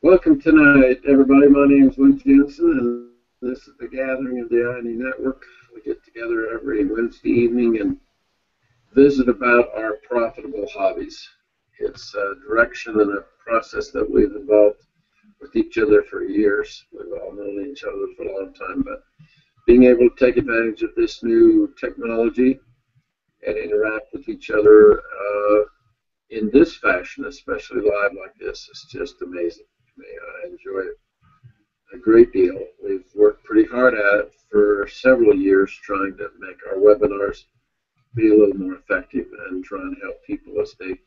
Welcome tonight, everybody. My name is Luke Jensen, and this is the gathering of the INE Network. We get together every Wednesday evening and visit about our profitable hobbies. It's a direction and a process that we've involved with each other for years. We've all known each other for a long time, but being able to take advantage of this new technology and interact with each other in this fashion, especially live like this, is just amazing to me. I enjoy it a great deal. We've worked pretty hard at it for several years, trying to make our webinars be a little more effective and trying to help people as they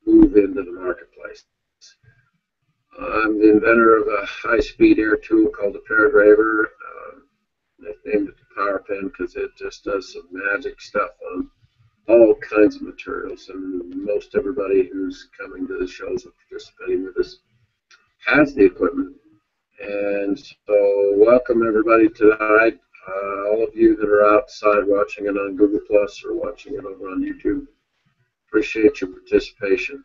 move into the marketplace. I'm the inventor of a high-speed air tool called the Paragraver. They've named it the Power Pen because it just does some magic stuff on all kinds of materials, and most everybody who's coming to the shows and participating with us has the equipment. And so welcome everybody tonight. All of you that are outside watching it on Google Plus or watching it over on YouTube, appreciate your participation.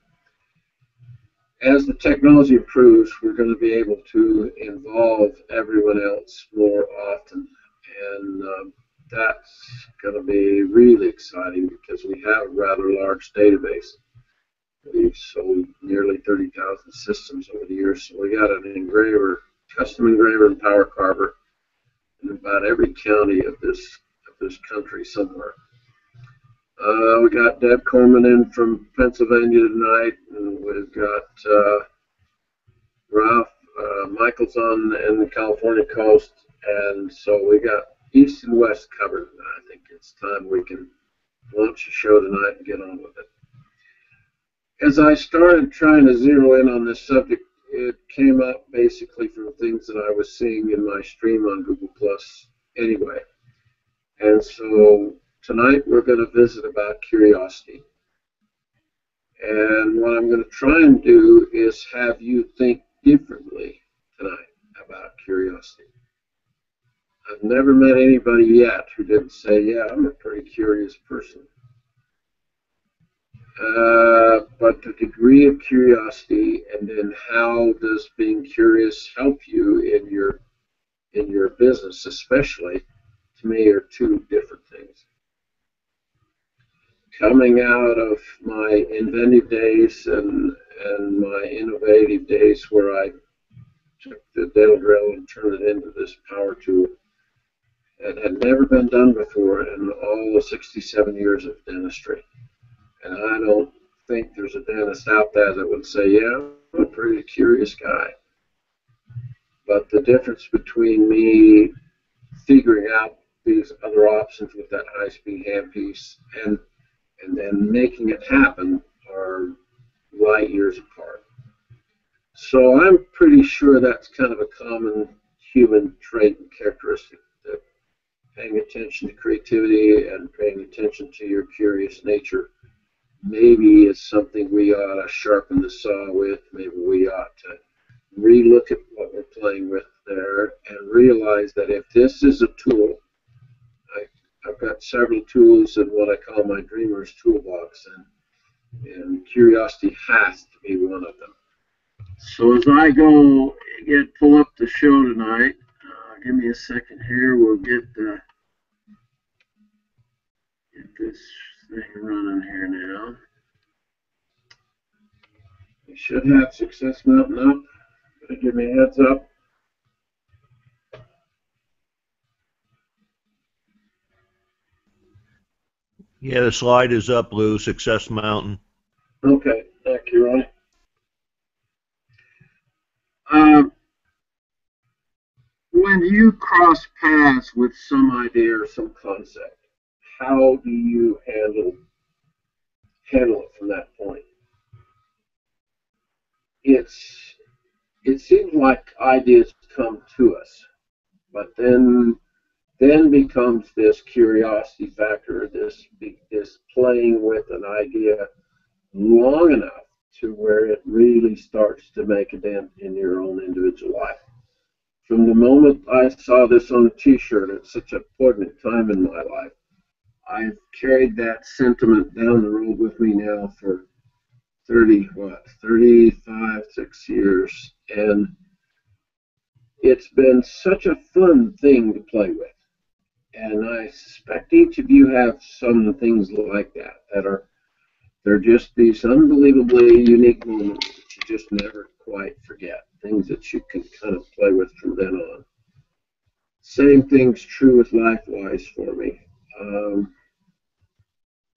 As the technology improves, we're going to be able to involve everyone else more often, and that's going to be really exciting because we have a rather large database. We've sold nearly 30,000 systems over the years, so we got an engraver, custom engraver and power carver in about every county of this country somewhere. We got Deb Coleman in from Pennsylvania tonight, and we've got Ralph Michaels on the California coast, and so we got East and West covered. I think it's time we can launch a show tonight and get on with it. As I started trying to zero in on this subject, it came up basically from things that I was seeing in my stream on Google Plus anyway. And so tonight we're going to visit about curiosity. And what I'm going to try and do is have you think differently tonight about curiosity. I've never met anybody yet who didn't say, yeah, I'm a pretty curious person. But the degree of curiosity and then how does being curious help you in your business especially, to me, are two different things. Coming out of my inventive days and my innovative days where I took the dental drill and turned it into this power tool, it had never been done before in all the 67 years of dentistry. And I don't think there's a dentist out there that would say, yeah, I'm a pretty curious guy. But the difference between me figuring out these other options with that high-speed handpiece and then making it happen are light years apart. So I'm pretty sure that's kind of a common human trait and characteristic, that paying attention to creativity and paying attention to your curious nature maybe is something we ought to sharpen the saw with. Maybe we ought to relook at what we're playing with there and realize that if this is a tool, I've got several tools in what I call my dreamer's toolbox, and curiosity has to be one of them. So as I go pull up the show tonight, give me a second here. We'll get this thing running here now. You should have Success Mountain up. Give me a heads up. Yeah, the slide is up, Lou. Success Mountain. Okay, thank you, Ronnie. When you cross paths with some idea or some concept, how do you handle it from that point? It seems like ideas come to us, but then becomes this curiosity factor, this playing with an idea long enough to where it really starts to make a dent in your own individual life. From the moment I saw this on a t-shirt at such a poignant time in my life, I've carried that sentiment down the road with me now for 35, 6 years. And it's been such a fun thing to play with. And I suspect each of you have some things like that they're just these unbelievably unique moments that you just never quite forget. Things that you can kind of play with from then on. Same thing's true with LifeWise for me. Um,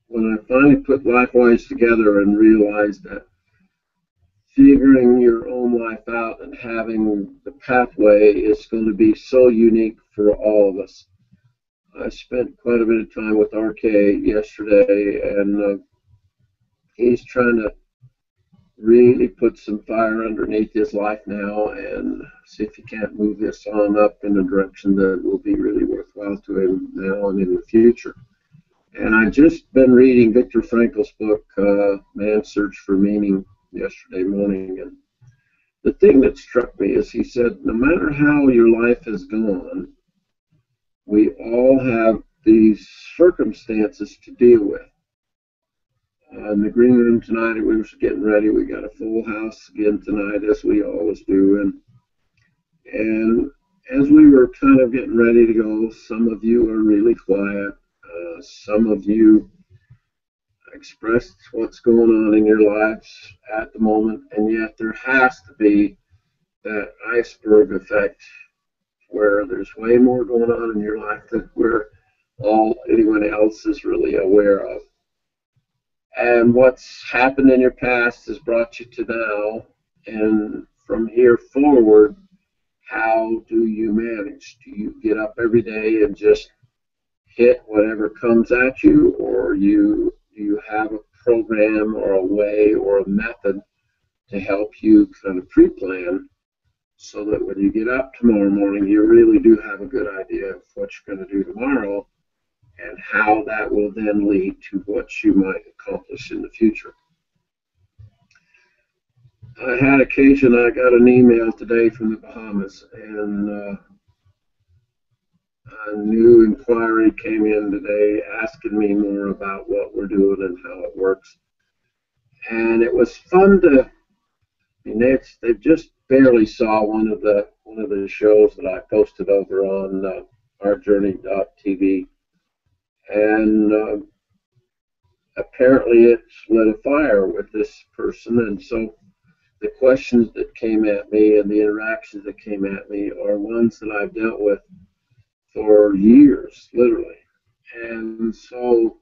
when I finally put LifeWise together and realized that figuring your own life out and having the pathway is going to be so unique for all of us. I spent quite a bit of time with RK yesterday, and he's trying to really put some fire underneath his life now and see if he can't move this on up in a direction that will be really worthwhile to him now and in the future. And I just been reading Viktor Frankl's book, Man's Search for Meaning, yesterday morning. And the thing that struck me is he said, no matter how your life has gone, we all have these circumstances to deal with. In the green room tonight, we were getting ready. We got a full house again tonight, as we always do. And as we were kind of getting ready to go, some of you are really quiet. Some of you expressed what's going on in your lives at the moment, and yet there has to be that iceberg effect where there's way more going on in your life than where all anyone else is really aware of. And what's happened in your past has brought you to now, and from here forward, how do you manage? Do you get up every day and just hit whatever comes at you, or you have a program or a way or a method to help you kind of pre-plan so that when you get up tomorrow morning, you really do have a good idea of what you're going to do tomorrow and how that will then lead to what you might accomplish in the future. I had occasion, I got an email today from the Bahamas, and a new inquiry came in today asking me more about what we're doing and how it works. And it was fun to, I mean, they just barely saw one of the shows that I posted over on ourjourney.tv, and apparently it's lit a fire with this person. And so the questions that came at me and the interactions that came at me are ones that I've dealt with for years, literally. And so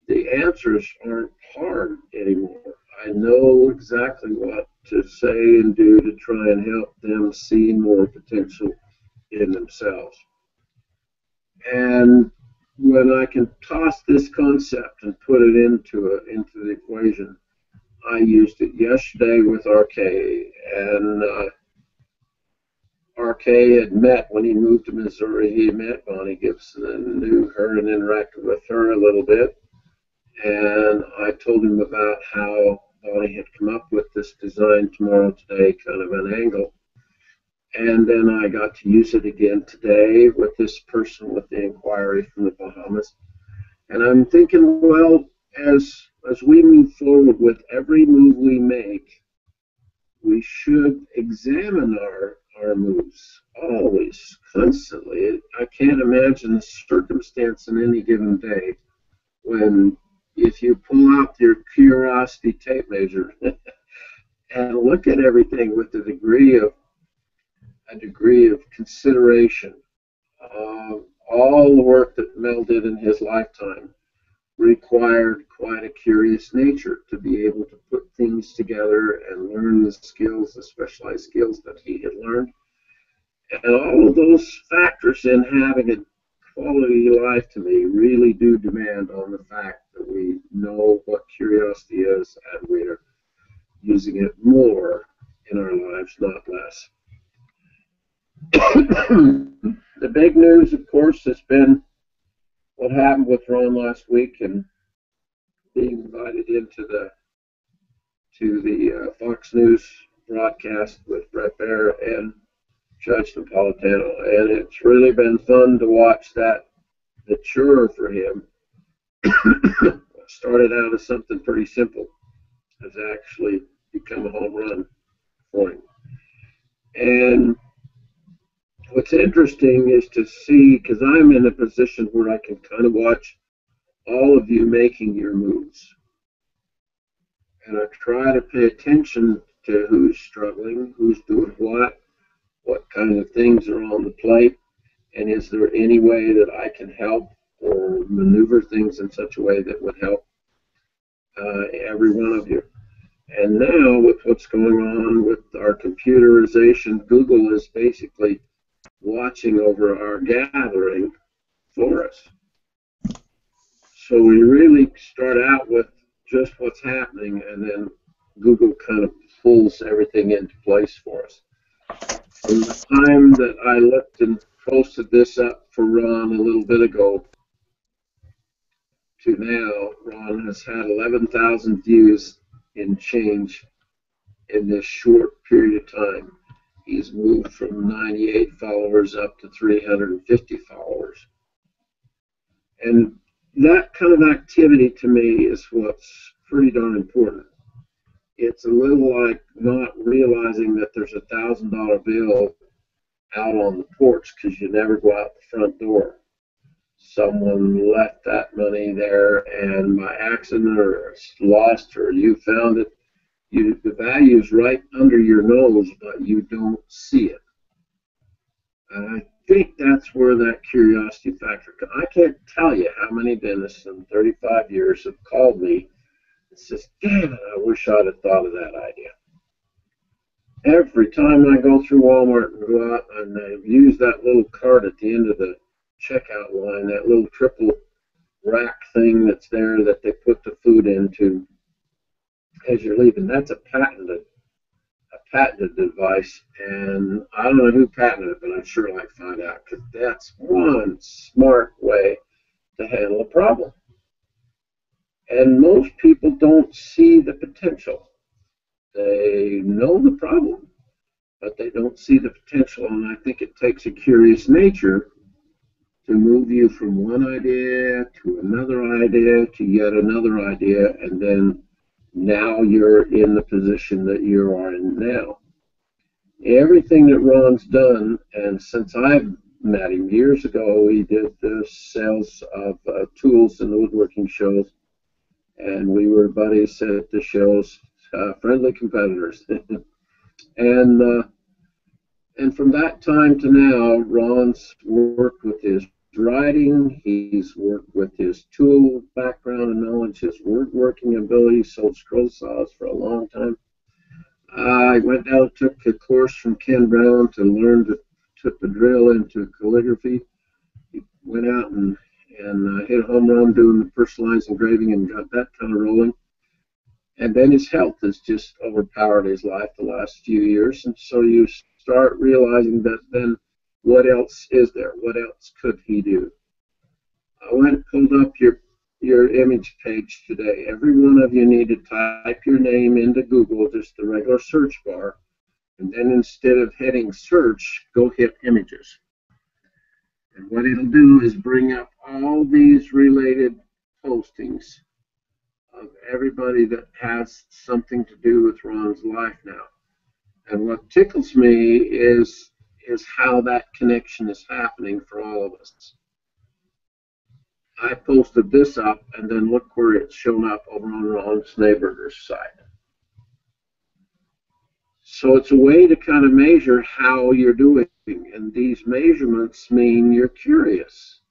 the answers aren't hard anymore. I know exactly what to say and do to try and help them see more potential in themselves. And when I can toss this concept and put it into the equation, I used it yesterday with RK, and RK had met when he moved to Missouri. He met Bonnie Gibson and knew her and interacted with her a little bit. And I told him about how Bonnie had come up with this design tomorrow today, kind of an angle. And then I got to use it again today with this person with the inquiry from the Bahamas. And I'm thinking, well, as we move forward with every move we make, we should examine our moves always, constantly. I can't imagine the circumstance in any given day when, if you pull out your curiosity tape measure and look at everything with a degree of consideration, all the work that Mel did in his lifetime required quite a curious nature to be able to put things together and learn the skills, the specialized skills that he had learned. And all of those factors in having a quality life, to me, really do demand on the fact that we know what curiosity is and we're using it more in our lives, not less. The big news, of course, has been what happened with Ron last week and being invited into the Fox News broadcast with Brett Baer and Judge Napolitano, and it's really been fun to watch that mature for him. Started out as something pretty simple, has actually become a home run for him. And what's interesting is to see, because I'm in a position where I can kind of watch all of you making your moves. And I try to pay attention to who's struggling, who's doing what kind of things are on the plate, and is there any way that I can help or maneuver things in such a way that would help every one of you. And now, with what's going on with our computerization, Google is basically watching over our gathering for us. So we really start out with just what's happening, and then Google kind of pulls everything into place for us. From the time that I looked and posted this up for Ron a little bit ago to now, Ron has had 11,000 views in change in this short period of time. He's moved from 98 followers up to 350 followers. And that kind of activity to me is what's pretty darn important. It's a little like not realizing that there's $1,000 bill out on the porch because you never go out the front door. Someone left that money there, and by accident or it's lost or you found it, the value is right under your nose, but you don't see it. And I think that's where that curiosity factor comes. I can't tell you how many dentists in 35 years have called me and says, damn it, I wish I'd have thought of that idea. Every time I go through Walmart and go out and I use that little cart at the end of the checkout line, that little triple rack thing that's there that they put the food into as you're leaving, that's a patented device, and I don't know who patented it, but I'm sure I'd find out, because that's one smart way to handle a problem. And most people don't see the potential. They know the problem, but they don't see the potential, and I think it takes a curious nature to move you from one idea to another idea to yet another idea, and then now you're in the position that you are in now. Everything that Ron's done, and since I've met him years ago, we did the sales of tools in the woodworking shows, and we were buddies at the shows, friendly competitors. and from that time to now, Ron's worked with his writing, he's worked with his tool background and knowledge, his woodworking ability, sold scroll saws for a long time. I went down and took a course from Ken Brown to learn to put the drill into calligraphy. He went out and hit a home run doing the personalized engraving and got that kind of rolling. And then his health has just overpowered his life the last few years. And so you start realizing that then what else is there? What else could he do? I went and pulled up your image page today. Every one of you need to type your name into Google, just the regular search bar, and then instead of hitting search, go hit images. And what it'll do is bring up all these related postings of everybody that has something to do with Ron's life now. And what tickles me is how that connection is happening for all of us. I posted this up, and then look where it's shown up over on Ron Schneeberger's site. So it's a way to kind of measure how you're doing, and these measurements mean you're curious.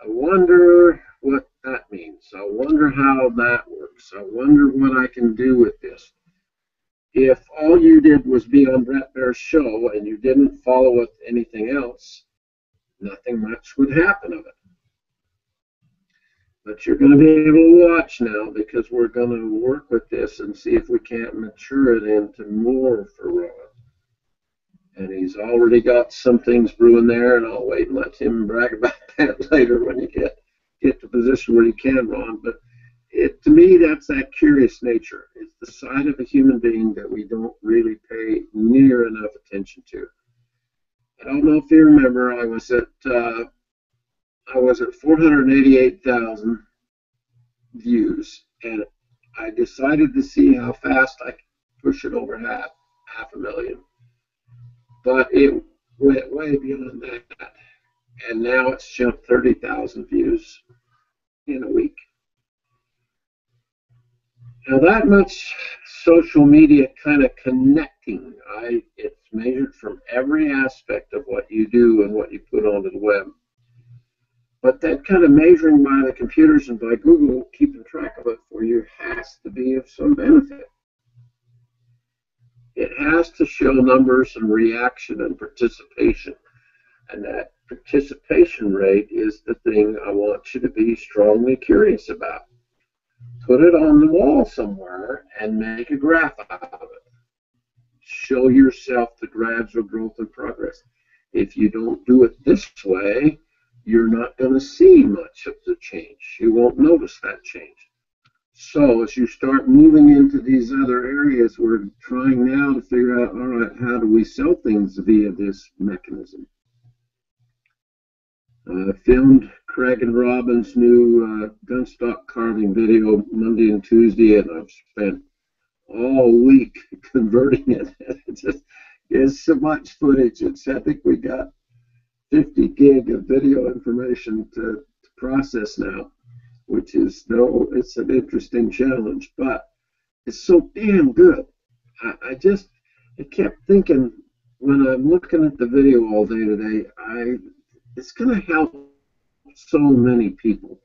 I wonder what that means. I wonder how that works. I wonder what I can do with this. If all you did was be on Brett Baer's show and you didn't follow with anything else, nothing much would happen of it. But you're going to be able to watch now, because we're going to work with this and see if we can't mature it into more for Ron. And he's already got some things brewing there, and I'll wait and let him brag about that later when you get to the position where you can, Ron. But to me, that's that curious nature. It's the side of a human being that we don't really pay near enough attention to. I don't know if you remember, I was at 488,000 views, and I decided to see how fast I could push it over half a million. But it went way beyond that. And now it's jumped 30,000 views in a week. Now that much social media kind of connecting, it's measured from every aspect of what you do and what you put onto the web. But that kind of measuring by the computers and by Google, keeping track of it for you, has to be of some benefit. It has to show numbers and reaction and participation. And that participation rate is the thing I want you to be strongly curious about. Put it on the wall somewhere and make a graph out of it. Show yourself the gradual growth and progress. If you don't do it this way, you're not going to see much of the change. You won't notice that change. So as you start moving into these other areas, we're trying now to figure out, all right, how do we sell things via this mechanism? I filmed Craig and Robin's new gunstock carving video Monday and Tuesday, and I've spent all week converting it. It's so much footage. I think we got 50 gig of video information to process now, which is, it's an interesting challenge, but it's so damn good. I kept thinking, when I'm looking at the video all day today, it's going to help so many people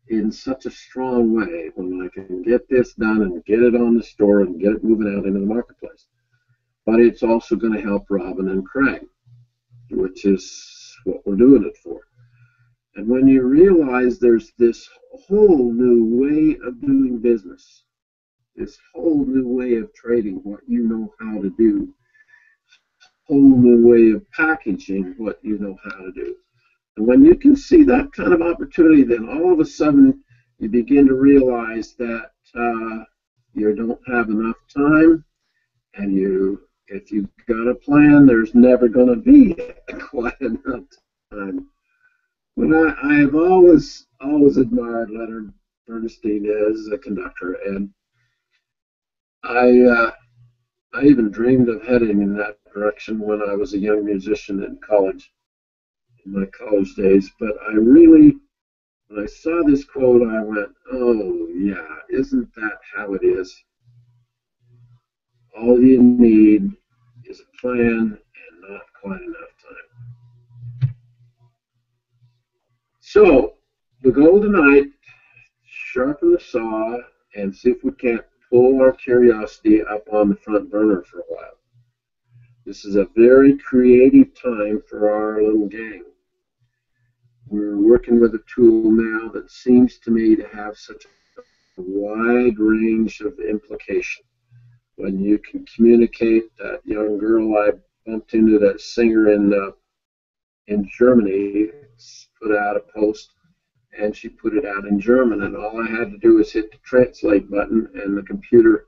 in such a strong way when I can get this done and get it on the store and get it moving out into the marketplace. But it's also going to help Robin and Craig, which is what we're doing it for. And when you realize there's this whole new way of doing business, this whole new way of trading what you know how to do, whole new way of packaging what you know how to do. And when you can see that kind of opportunity, then all of a sudden you begin to realize that you don't have enough time, and if you've got a plan, there's never going to be quite enough time. But I've always admired Leonard Bernstein as a conductor, and I even dreamed of heading in that direction when I was a young musician in college, in my college days. But when I saw this quote, I went, oh yeah, isn't that how it is? All you need is a plan and not quite enough time. So the goal tonight, sharpen the saw and see if we can't pull our curiosity up on the front burner for a while. This is a very creative time for our little gang. We're working with a tool now that seems to me to have such a wide range of implication. When you can communicate, that young girl I bumped into, that singer in Germany, put out a post, and she put it out in German, and all I had to do was hit the translate button, and the computer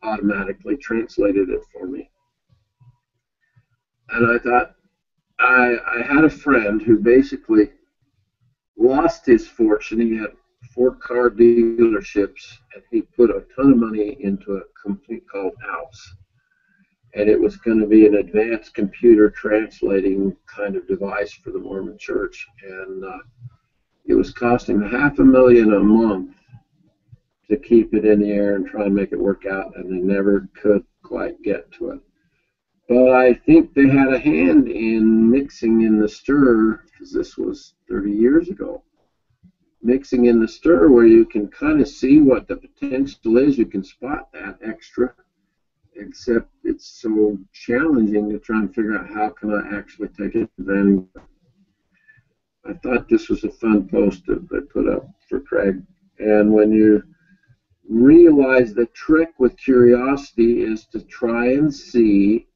automatically translated it for me. And I thought, I had a friend who basically lost his fortune. He had 4 car dealerships, and he put a ton of money into a company called House. And it was going to be an advanced computer translating kind of device for the Mormon Church. And it was costing $500,000 a month to keep it in the air and try and make it work out, and they never could quite get to it. But I think they had a hand in mixing in the stir, because this was 30 years ago. Mixing in the stir where you can kind of see what the potential is. You can spot that extra, except it's so challenging to try and figure out how can I actually take advantage. I thought this was a fun post that I put up for Craig. And when you realize the trick with curiosity is to try and see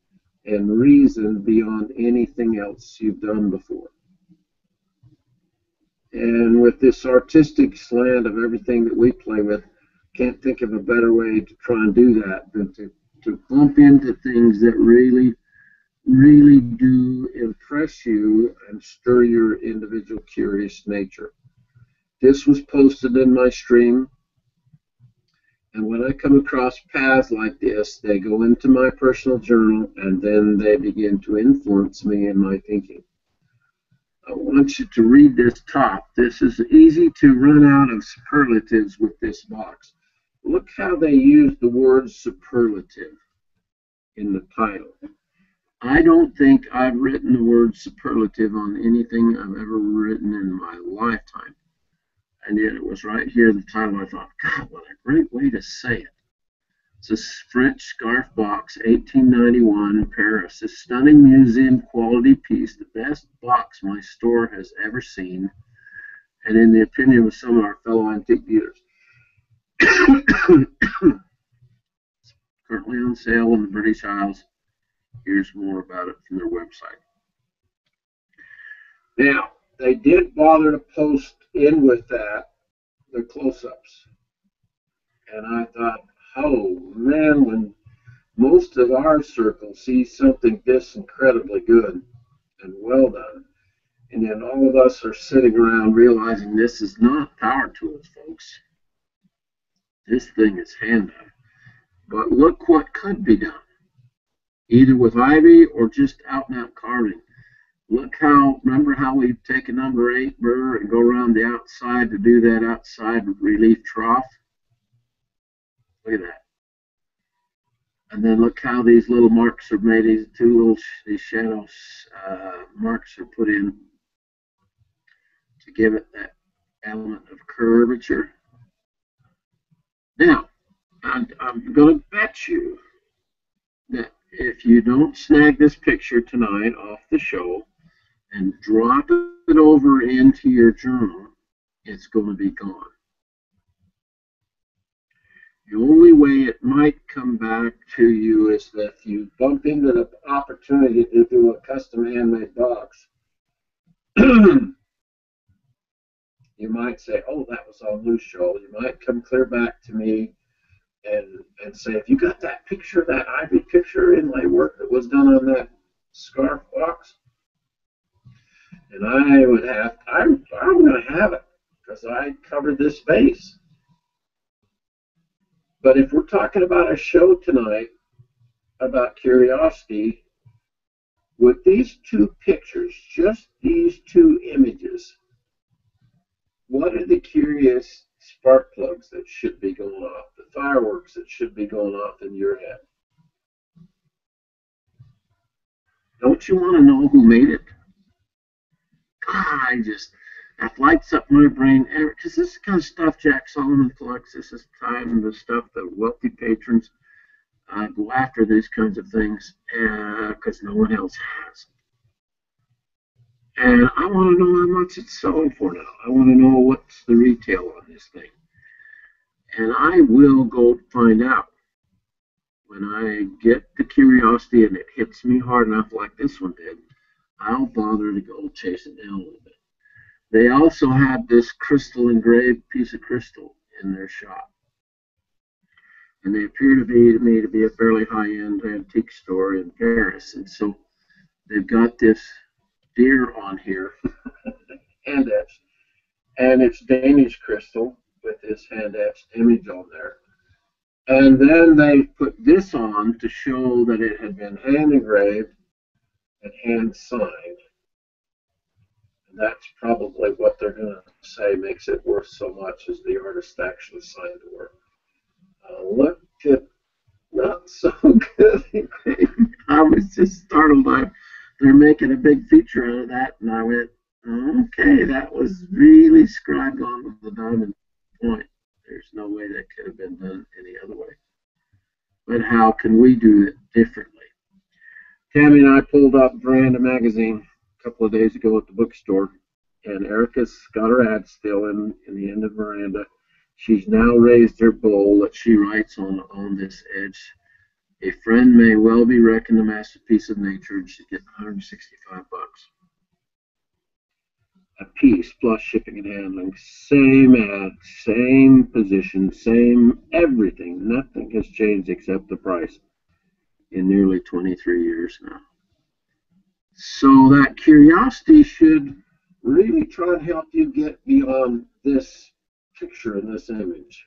and reason beyond anything else you've done before. And with this artistic slant of everything that we play with, can't think of a better way to try and do that than to bump into things that really, really do impress you and stir your individual curious nature. This was posted in my stream, And when I come across paths like this, they go into my personal journal and then they begin to influence me in my thinking. I want you to read this top. This is easy to run out of superlatives with this box. Look how they use the word superlative in the title. I don't think I've written the word superlative on anything I've ever written in my lifetime. And yet it was right here in the title. I thought, God, what a great way to say it. It's a French scarf box, 1891, Paris. A stunning museum quality piece, the best box my store has ever seen, and in the opinion of some of our fellow antique dealers. Currently on sale in the British Isles. Here's more about it from their website. Now, they did bother to post in with that the close-ups. And I thought, oh man, when most of our circle sees something this incredibly good and well done, and then all of us are sitting around realizing this is not power tools, folks. This thing is hand done. But look what could be done, either with ivy or just out and out carving. Look how, remember how we take a number 8 burr and go around the outside to do that outside relief trough? Look at that. And then look how these little marks are made. These shadow marks are put in to give it that element of curvature. Now, I'm going to bet you that if you don't snag this picture tonight off the show and drop it over into your journal, it's going to be gone. The only way it might come back to you is that if you bump into the opportunity to do a custom handmade box, you might say, oh, that was on loose show. You might come clear back to me and say, if you got that picture, that ivy picture inlay work that was done on that scarf box, and I would have, I'm going to have it because I covered this base. But if we're talking about a show tonight about curiosity, with these two pictures, just these two images, what are the curious spark plugs that should be going off, the fireworks that should be going off in your head? Don't you want to know who made it? God, that lights up my brain, because this is the kind of stuff Jack Solomon collects. This is time, the stuff that wealthy patrons go after these kinds of things because no one else has. And I want to know how much it's selling for now. I want to know what's the retail on this thing. And I will go find out. When I get the curiosity and it hits me hard enough like this one did, I'll bother to go chase it down a little bit. They also had this crystal engraved piece of crystal in their shop. And they appear to me to be a fairly high-end antique store in Paris. And so they've got this deer on here, hand etched, and it's Danish crystal with this hand etched image on there. And then they put this on to show that it had been hand engraved and hand signed. And that's probably what they're going to say makes it worth so much, as the artist actually signed the work. Look at, not so good. I was just startled by they're making a big feature out of that, and I went, okay, that was really scribed on with the diamond point. There's no way that could have been done any other way. But how can we do it differently? Tammy and I pulled up Veranda magazine a couple of days ago at the bookstore, and Erica's got her ad still in the end of Veranda. She's now raised her bowl that she writes on this edge. A friend may well be reckoned a masterpiece of nature, and she's getting $165 a piece plus shipping and handling. Same ad, same position, same everything. Nothing has changed except the price in nearly 23 years now. So that curiosity should really try and help you get beyond this picture and this image.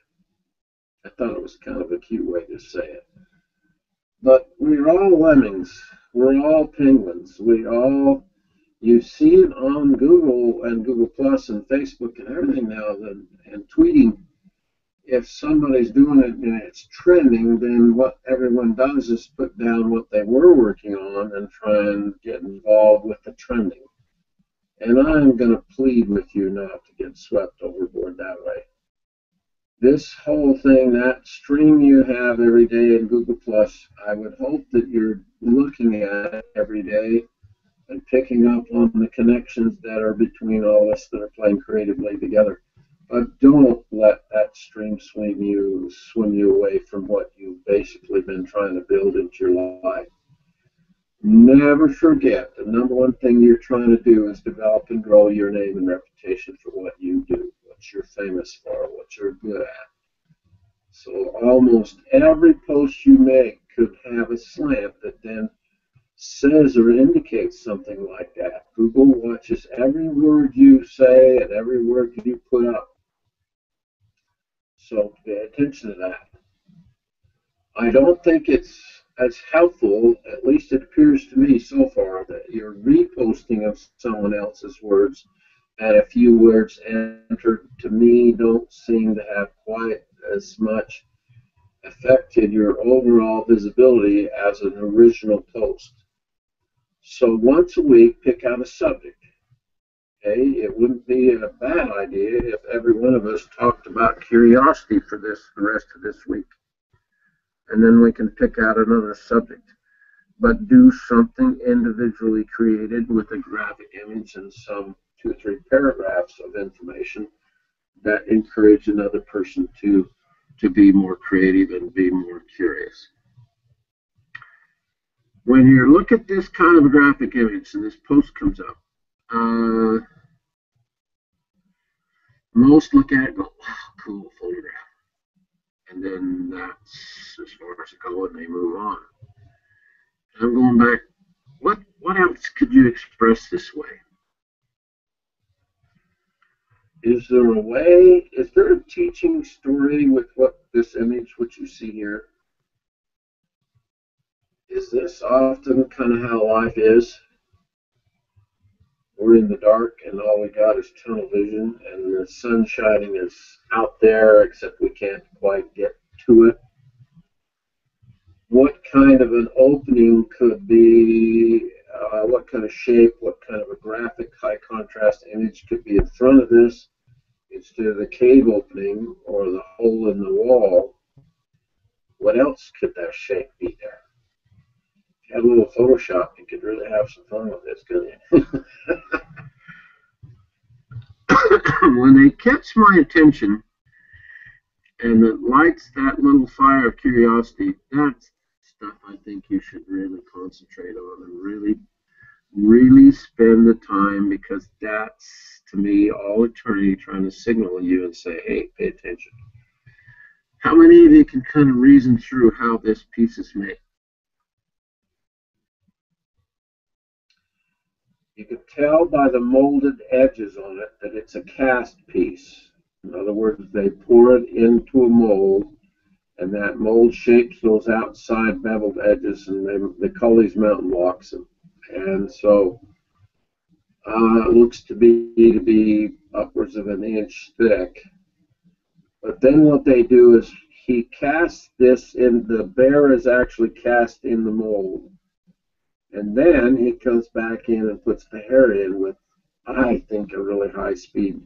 I thought it was kind of a cute way to say it. But we're all lemmings. We're all penguins. You see it on Google and Google Plus and Facebook and everything now, and tweeting. If somebody's doing it and it's trending, then what everyone does is put down what they were working on and try and get involved with the trending. And I'm going to plead with you not to get swept overboard that way. This whole thing, that stream you have every day in Google Plus, I would hope that you're looking at it every day and picking up on the connections that are between all of us that are playing creatively together. But don't let that stream swim you away from what you've basically been trying to build into your life. Never forget the number one thing you're trying to do is develop and grow your name and reputation for what you do, what you're famous for, what you're good at. So almost every post you make could have a slant that then says or indicates something like that. Google watches every word you say and every word you put up. So pay attention to that. I don't think it's as helpful, at least it appears to me so far, that your reposting of someone else's words and a few words entered to me don't seem to have quite as much affected your overall visibility as an original post. So once a week, pick out a subject. Okay, it wouldn't be a bad idea if every one of us talked about curiosity for the rest of this week. And then we can pick out another subject. But do something individually created with a graphic image and some 2 or 3 paragraphs of information that encourage another person to be more creative and be more curious. When you look at this kind of a graphic image and this post comes up, most look at it and go, wow, cool photograph. And then that's as far as it goes, and they move on. And I'm going back, what else could you express this way? Is there a teaching story with what this image, which you see here? Is this often kind of how life is? We're in the dark and all we got is tunnel vision and the sun shining is out there except we can't quite get to it. What kind of an opening could be, what kind of shape, what kind of a graphic high contrast image could be in front of this instead of the cave opening or the hole in the wall? What else could that shape be there? If you had a little Photoshop, you could really have some fun with this, couldn't you? When they catch my attention and it lights that little fire of curiosity, that's stuff I think you should really concentrate on and really spend the time, because that's, to me, all eternity trying to signal you and say, hey, pay attention. How many of you can kind of reason through how this piece is made? You could tell by the molded edges on it that it's a cast piece. In other words, they pour it into a mold, and that mold shapes those outside beveled edges, and they call these mountain blocks. And so it looks to be upwards of an inch thick. But then what they do is he casts this in, the bear is actually cast in the mold. And then he comes back in and puts the hair in with, I think, a really high-speed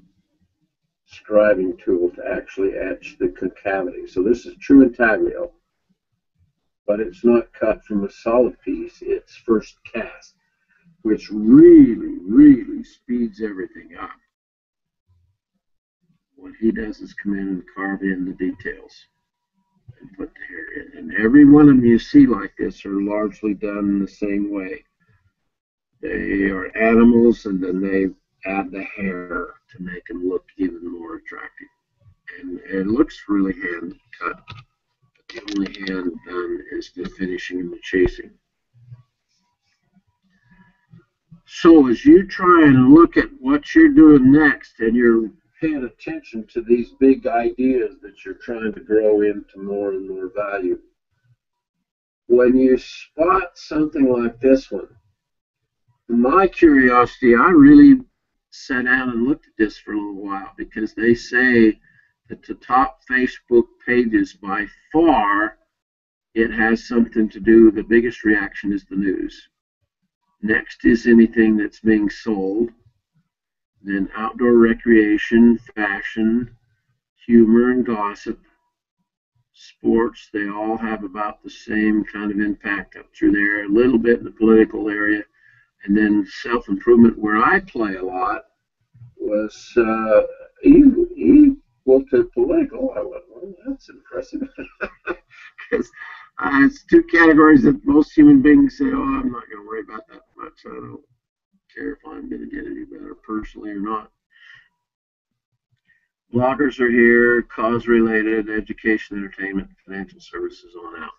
scribing tool to actually etch the concavity. So this is true intaglio, but it's not cut from a solid piece. It's first cast, which really speeds everything up. What he does is come in and carve in the details and put the hair in. And every one of them you see like this are largely done the same way. They are animals, and then they add the hair to make them look even more attractive. And it looks really hand cut. The only hand done is the finishing and the chasing. So as you try and look at what you're doing next, and you're paying attention to these big ideas that you're trying to grow into more and more value. When you spot something like this one, my curiosity, I really sat down and looked at this for a little while because they say that the top Facebook pages by far, it has something to do, the biggest reaction is the news. Next is anything that's being sold. Then outdoor recreation, fashion, humor and gossip, sports, they all have about the same kind of impact up through there, a little bit in the political area. And then self-improvement, where I play a lot, was equal to political. I went, well, that's impressive. Because it's two categories that most human beings say, oh, I'm not going to worry about that much. I don't care if I'm going to get any better personally or not. Bloggers are here, cause-related, education, entertainment, financial services on out.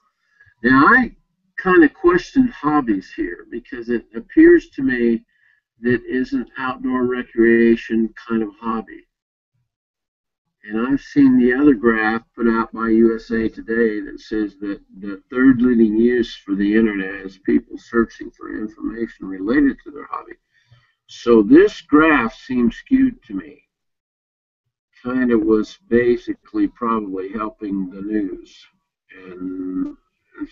Now, I kind of question hobbies here because it appears to me that isn't outdoor recreation kind of hobby. And I've seen the other graph put out by USA Today that says that the third leading use for the internet is people searching for information related to their hobby. So this graph seems skewed to me. Kind of was basically probably helping the news. And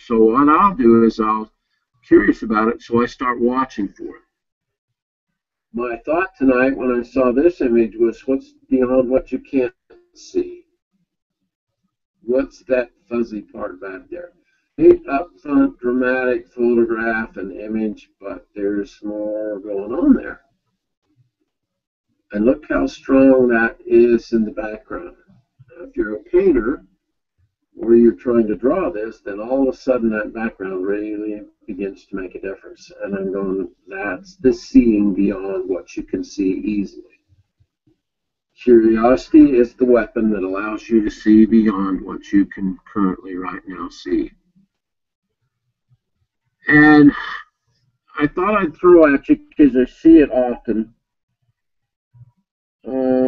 so what I'll do is I'll curious about it, so I start watching for it. My thought tonight when I saw this image was, what's beyond what you can't see? What's that fuzzy part back there? Neat, upfront, dramatic photograph and image, but there's more going on there. And look how strong that is in the background. Now, if you're a painter or you're trying to draw this, then all of a sudden that background really begins to make a difference. And I'm going, that's the seeing beyond what you can see easily. Curiosity is the weapon that allows you to see beyond what you can currently right now see. And I thought I'd throw at you, because I see it often,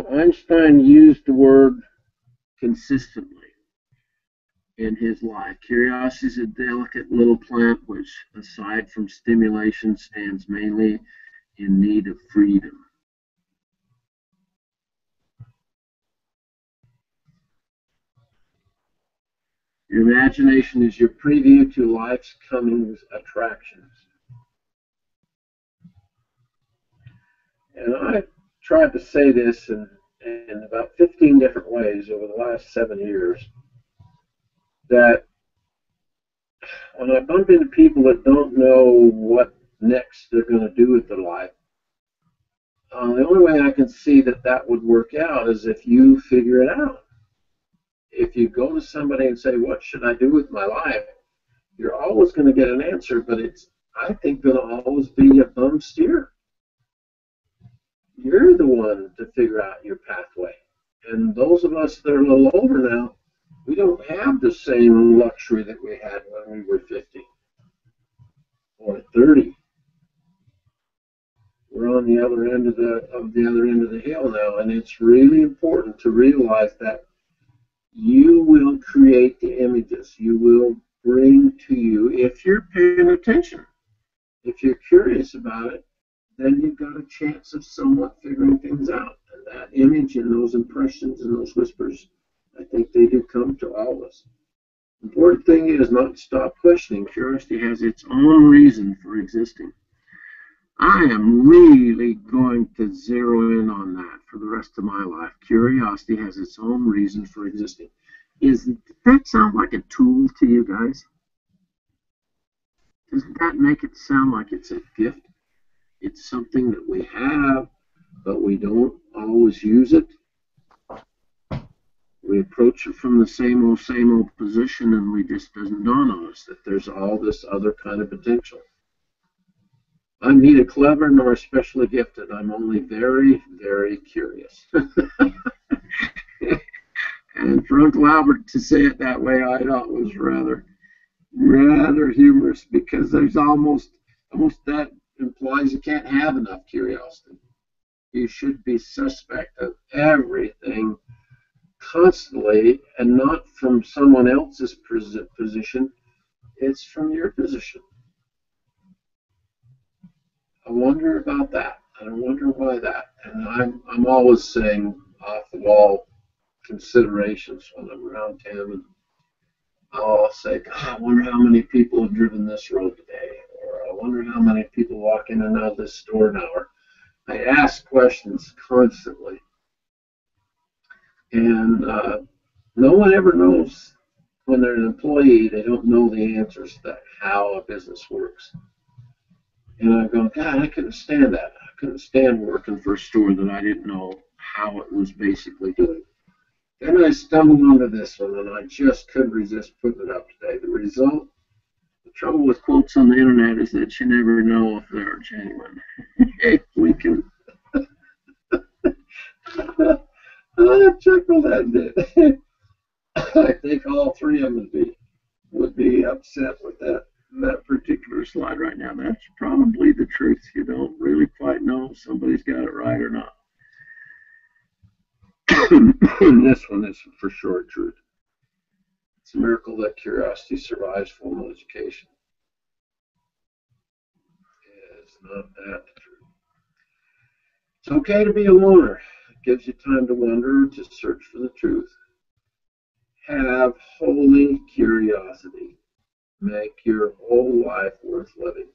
Einstein used the word consistently in his life. Curiosity is a delicate little plant which, aside from stimulation, stands mainly in need of freedom. Your imagination is your preview to life's coming attractions. And I tried to say this in about 15 different ways over the last 7 years, that when I bump into people that don't know what next they're going to do with their life, the only way I can see that that would work out is if you figure it out. If you go to somebody and say, what should I do with my life? You're always going to get an answer, but it's, I think, going to always be a bum steer. You're the one to figure out your pathway. And those of us that are a little older now, we don't have the same luxury that we had when we were 50 or 30. We're on the other end of the hill now, and it's really important to realize that you will create the images. You will bring to you, if you're paying attention. If you're curious about it, then you've got a chance of somewhat figuring things out. And that image and those impressions and those whispers, I think they do come to all of us. The important thing is not to stop questioning. Curiosity has its own reason for existing. I am really going to zero in on that for the rest of my life. Curiosity has its own reason for existing. Does that sound like a tool to you guys? Doesn't that make it sound like it's a gift? It's something that we have, but we don't always use it. We approach it from the same old position, and we just doesn't dawn on us that there's all this other kind of potential. I'm neither clever nor especially gifted. I'm only very, very curious. And for Uncle Albert to say it that way, I thought was rather humorous, because there's almost that implies you can't have enough curiosity. You should be suspect of everything constantly, and not from someone else's position. It's from your position. I wonder about that. I wonder why that. And I'm always saying off the wall considerations when I'm around town. And I'll say, God, I wonder how many people have driven this road today, or I wonder how many people walk in and out of this store now. Or I ask questions constantly, and no one ever knows when they're an employee. They don't know the answers to how a business works. And I'm going, God, I couldn't stand that. I couldn't stand working for a store that I didn't know how it was basically doing. Then I stumbled onto this one, and I just couldn't resist putting it up today. The result, the trouble with quotes on the internet is that you never know if they're genuine. We can. I chuckled at it. I think all three of them would be upset with that particular slide right now. That's probably the truth. You don't really quite know if somebody's got it right or not. And this one is for sure truth. It's a miracle that curiosity survives formal education. It's not that true. It's okay to be a loner. It gives you time to wonder, to search for the truth. Have holy curiosity. Make your whole life worth living.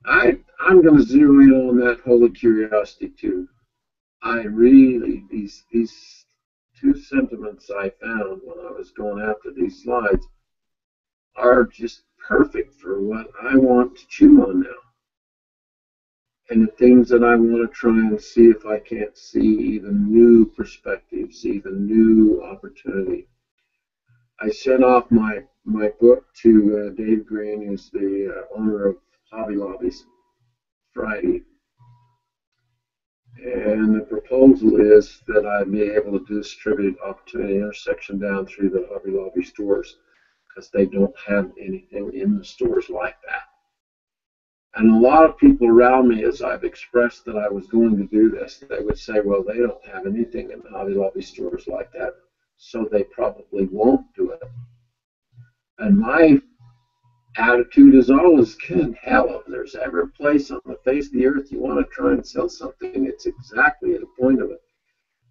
I'm going to zero in on that holy curiosity too. I really, these two sentiments I found when I was going after these slides are just perfect for what I want to chew on now. And the things that I want to try and see if I can't see even new perspectives, even new opportunity. I sent off my book to Dave Green, who's the owner of Hobby Lobbies, Friday. And the proposal is that I be able to distribute opportunity intersection down through the Hobby Lobby stores, because they don't have anything in the stores like that. And a lot of people around me, as I've expressed that I was going to do this, they would say, well, they don't have anything in the Hobby Lobby stores like that, so they probably won't do it. And my attitude is always, good hell, if there's ever a place on the face of the earth you want to try and sell something, it's exactly at the point of it.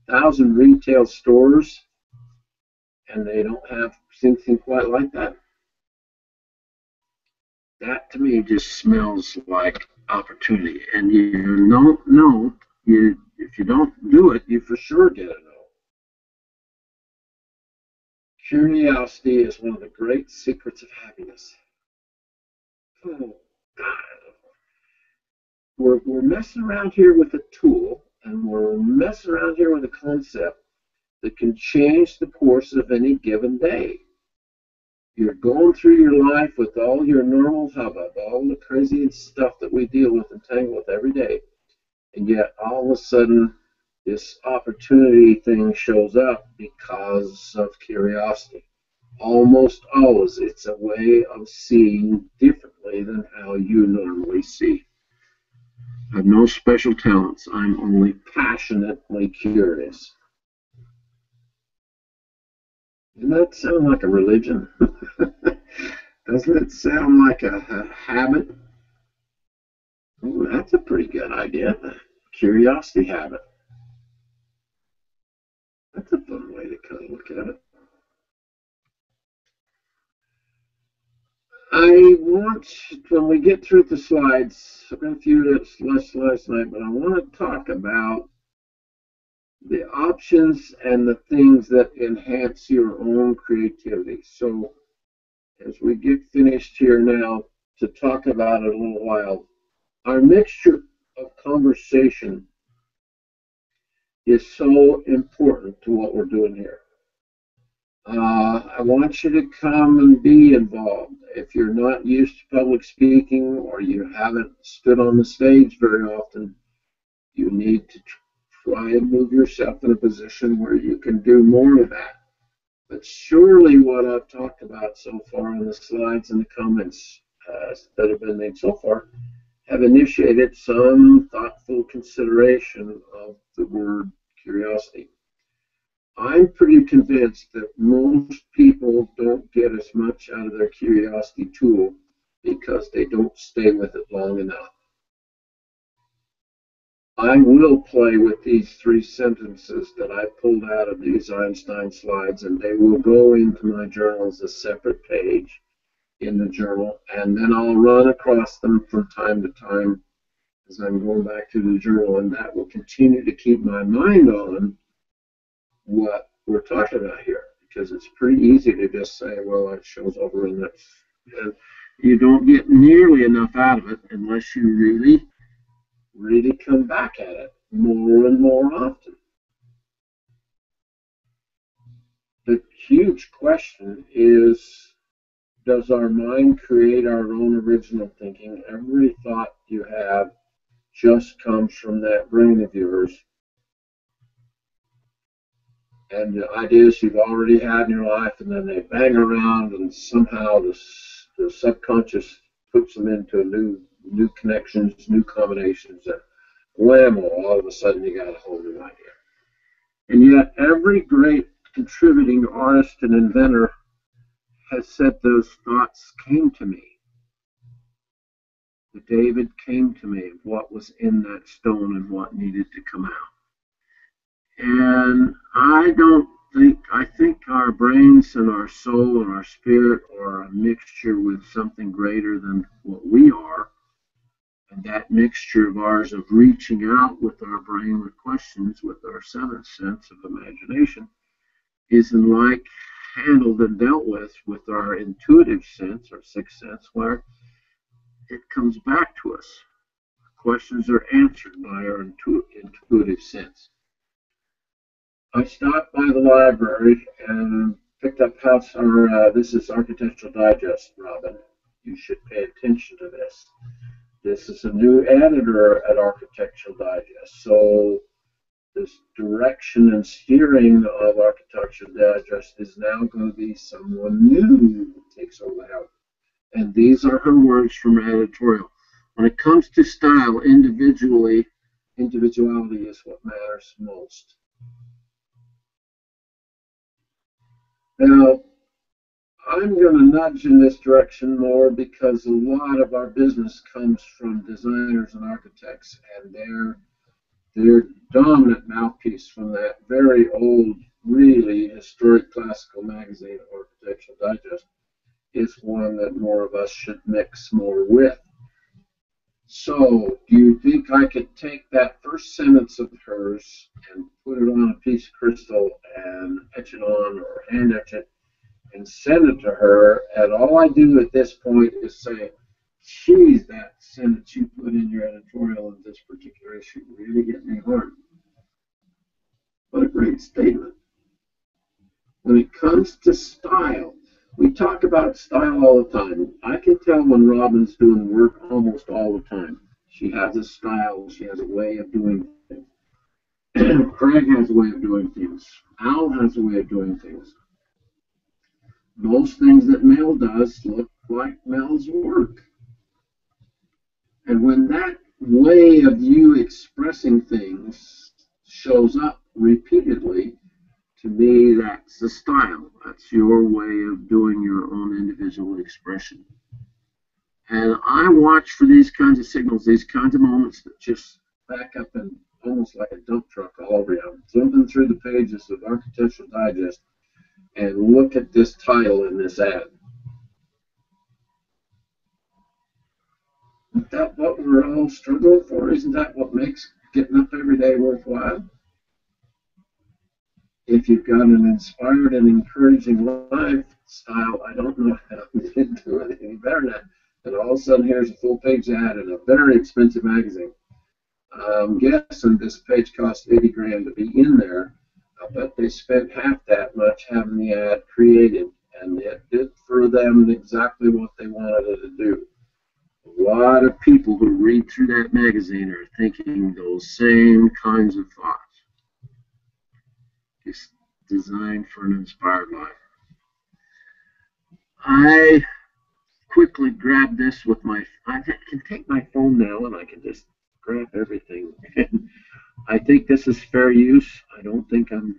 1,000 retail stores, and they don't have something quite like that. That to me just smells like opportunity. And you don't know, if you don't do it, you for sure get a no. Curiosity is one of the great secrets of happiness. Oh, God. We're messing around here with a tool, and we're messing around here with a concept that can change the course of any given day. You're going through your life with all your normal hubbub, all the crazy stuff that we deal with and tangle with every day, and yet all of a sudden this opportunity thing shows up because of curiosity. Almost always it's a way of seeing differently than how you normally see. I have no special talents. I'm only passionately curious. Doesn't that sound like a religion? Doesn't it sound like a habit? Ooh, that's a pretty good idea. The curiosity habit. That's a fun way to kind of look at it. I want, when we get through the slides, I've got a few less slides tonight, but I want to talk about the options and the things that enhance your own creativity. So as we get finished here now to talk about it a little while, our mixture of conversation is so important to what we're doing here. I want you to come and be involved. If you're not used to public speaking or you haven't stood on the stage very often, you need to try and move yourself in a position where you can do more of that. But surely what I've talked about so far in the slides and the comments that have been made so far have initiated some thoughtful consideration of the word curiosity. I'm pretty convinced that most people don't get as much out of their curiosity tool because they don't stay with it long enough. I will play with these three sentences that I pulled out of these Einstein slides, and they will go into my journal as a separate page in the journal, and then I'll run across them from time to time as I'm going back to the journal, and that will continue to keep my mind on what we're talking about here, because it's pretty easy to just say, well, it shows over in that. And you don't get nearly enough out of it unless you really come back at it more and more often. The huge question is, does our mind create our own original thinking? Every thought you have just comes from that brain of yours. And the ideas you've already had in your life, and then they bang around, and somehow the subconscious puts them into new connections, new combinations, and whammo, all of a sudden you got a whole new idea. And yet every great contributing artist and inventor has said those thoughts came to me. The David came to me of what was in that stone and what needed to come out. And I think our brains and our soul and our spirit are a mixture with something greater than what we are. And that mixture of ours of reaching out with our brain with questions, with our seventh sense of imagination, isn't like handled and dealt with our intuitive sense, our sixth sense, where it comes back to us. Questions are answered by our intuitive sense. I stopped by the library and picked up this is Architectural Digest, Robin. You should pay attention to this. This is a new editor at Architectural Digest. So this direction and steering of Architectural Digest is now going to be someone new who takes over the house. And these are her words from her editorial. When it comes to style, individuality is what matters most. Now, I'm going to nudge in this direction more because a lot of our business comes from designers and architects, and their dominant mouthpiece from that very old, really historic classical magazine, Architectural Digest, is one that more of us should mix more with. So, do you think I could take that first sentence of hers and put it on a piece of crystal and etch it on or hand etch it and send it to her, and all I do at this point is say, geez, that sentence you put in your editorial in this particular issue really hit me hard. What a great statement. When it comes to style, we talk about style all the time. I can tell when Robin's doing work almost all the time. She has a style, she has a way of doing things. Craig has a way of doing things. Al has a way of doing things. Most things that Mel does look like Mel's work. And when that way of you expressing things shows up repeatedly, to me, that's the style. That's your way of doing your own individual expression. And I watch for these kinds of signals, these kinds of moments that just back up and almost like a dump truck all over you. I'm flipping through the pages of Architectural Digest and look at this title in this ad. Isn't that what we're all struggling for? Isn't that what makes getting up every day worthwhile? If you've got an inspired and encouraging lifestyle, I don't know how we can do it any better than that. And all of a sudden, here's a full-page ad in a very expensive magazine. I'm guessing this page cost 80 grand to be in there. I bet they spent half that much having the ad created, and it did for them exactly what they wanted it to do. A lot of people who read through that magazine are thinking those same kinds of thoughts. It's designed for an inspired life. I quickly grab this with I can take my phone now and I can just grab everything. I think this is fair use. I don't think I'm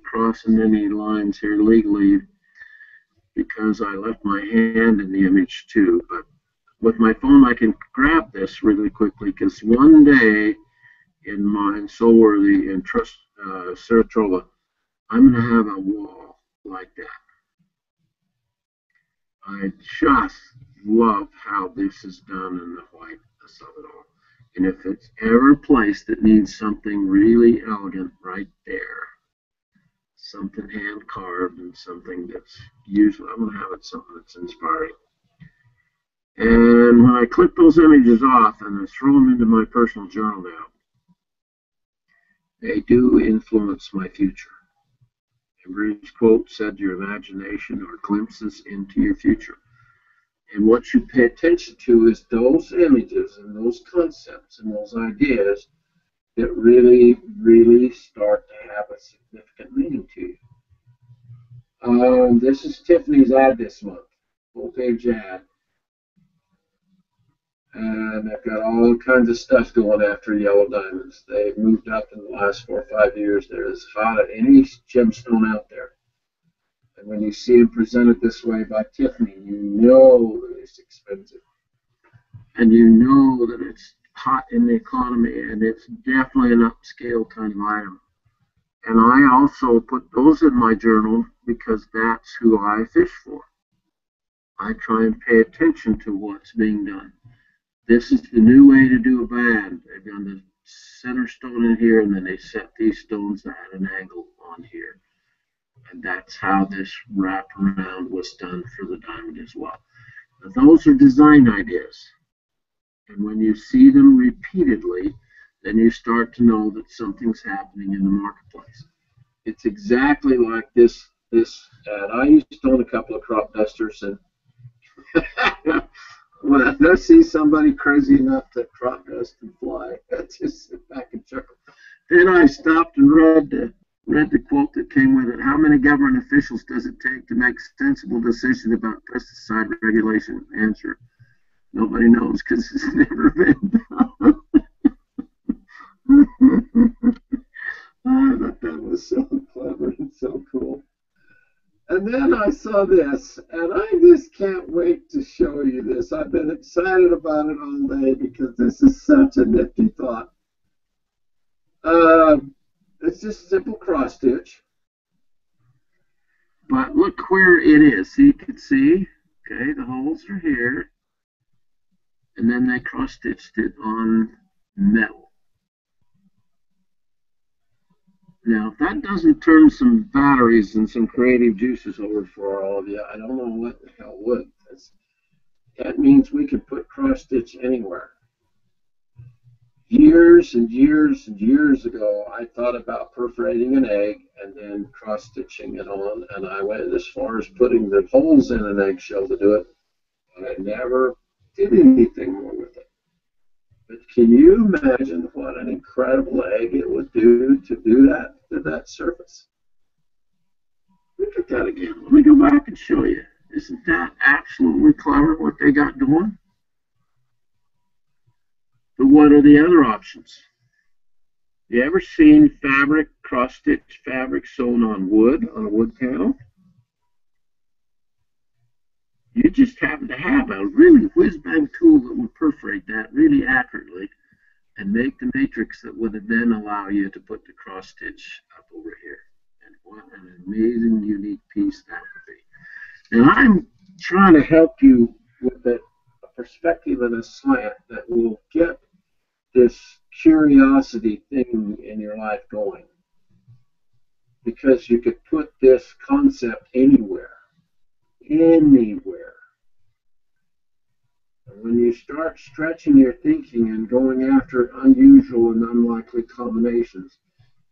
crossing any lines here legally because I left my hand in the image too. But with my phone, I can grab this really quickly because one day in my Soulworthy and Trust Saratoga, I'm going to have a wall like that. I just love how this is done in the whiteness of it all. And if it's ever a place that needs something really elegant right there, something hand carved and something that's usually, I'm going to have it something that's inspiring. And when I click those images off and I throw them into my personal journal now, they do influence my future. Every quote said your imagination or glimpses into your future. And what you pay attention to is those images and those concepts and those ideas that really, really start to have a significant meaning to you. This is Tiffany's ad this month, full page ad. And they've got all kinds of stuff going after yellow diamonds. They've moved up in the last 4 or 5 years. They're as hot as any gemstone out there. And when you see them presented this way by Tiffany, you know that it's expensive. And you know that it's hot in the economy, and it's definitely an upscale kind of item. And I also put those in my journal because that's who I fish for. I try and pay attention to what's being done. This is the new way to do a band. They've done the center stone in here, and then they set these stones at an angle on here. And that's how this wraparound was done for the diamond as well. Now, those are design ideas. And when you see them repeatedly, then you start to know that something's happening in the marketplace. It's exactly like this ad. I used to own a couple of crop dusters, and when I see somebody crazy enough to crop dust and fly, I just sit back and chuckle. Then I stopped and read the quote that came with it. How many government officials does it take to make sensible decisions about pesticide regulation? Answer: nobody knows because it's never been done. I thought that was so clever and so cool. And then I saw this, and I just can't wait to show you this. I've been excited about it all day because this is such a nifty thought. It's just simple cross stitch. But look where it is. So you can see, okay, the holes are here. And then they cross stitched it on metal. Now, if that doesn't turn some batteries and some creative juices over for all of you, I don't know what the hell would. That means we can put cross stitch anywhere. Years and years and years ago, I thought about perforating an egg and then cross stitching it on, and I went as far as putting the holes in an eggshell to do it, but I never did anything more with it. But can you imagine what an incredible egg it would do to do that to that surface? Look at that again. Let me go back and show you. Isn't that absolutely clever what they got going? But what are the other options? You ever seen fabric, cross-stitch fabric sewn on a wood panel? You just happen to have a really whiz-bang tool that would perforate that really accurately and make the matrix that would then allow you to put the cross-stitch up over here. And what an amazing, unique piece that would be. Now, I'm trying to help you with a perspective and a slant that will get this curiosity thing in your life going. Because you could put this concept anywhere. Anywhere. And when you start stretching your thinking and going after unusual and unlikely combinations,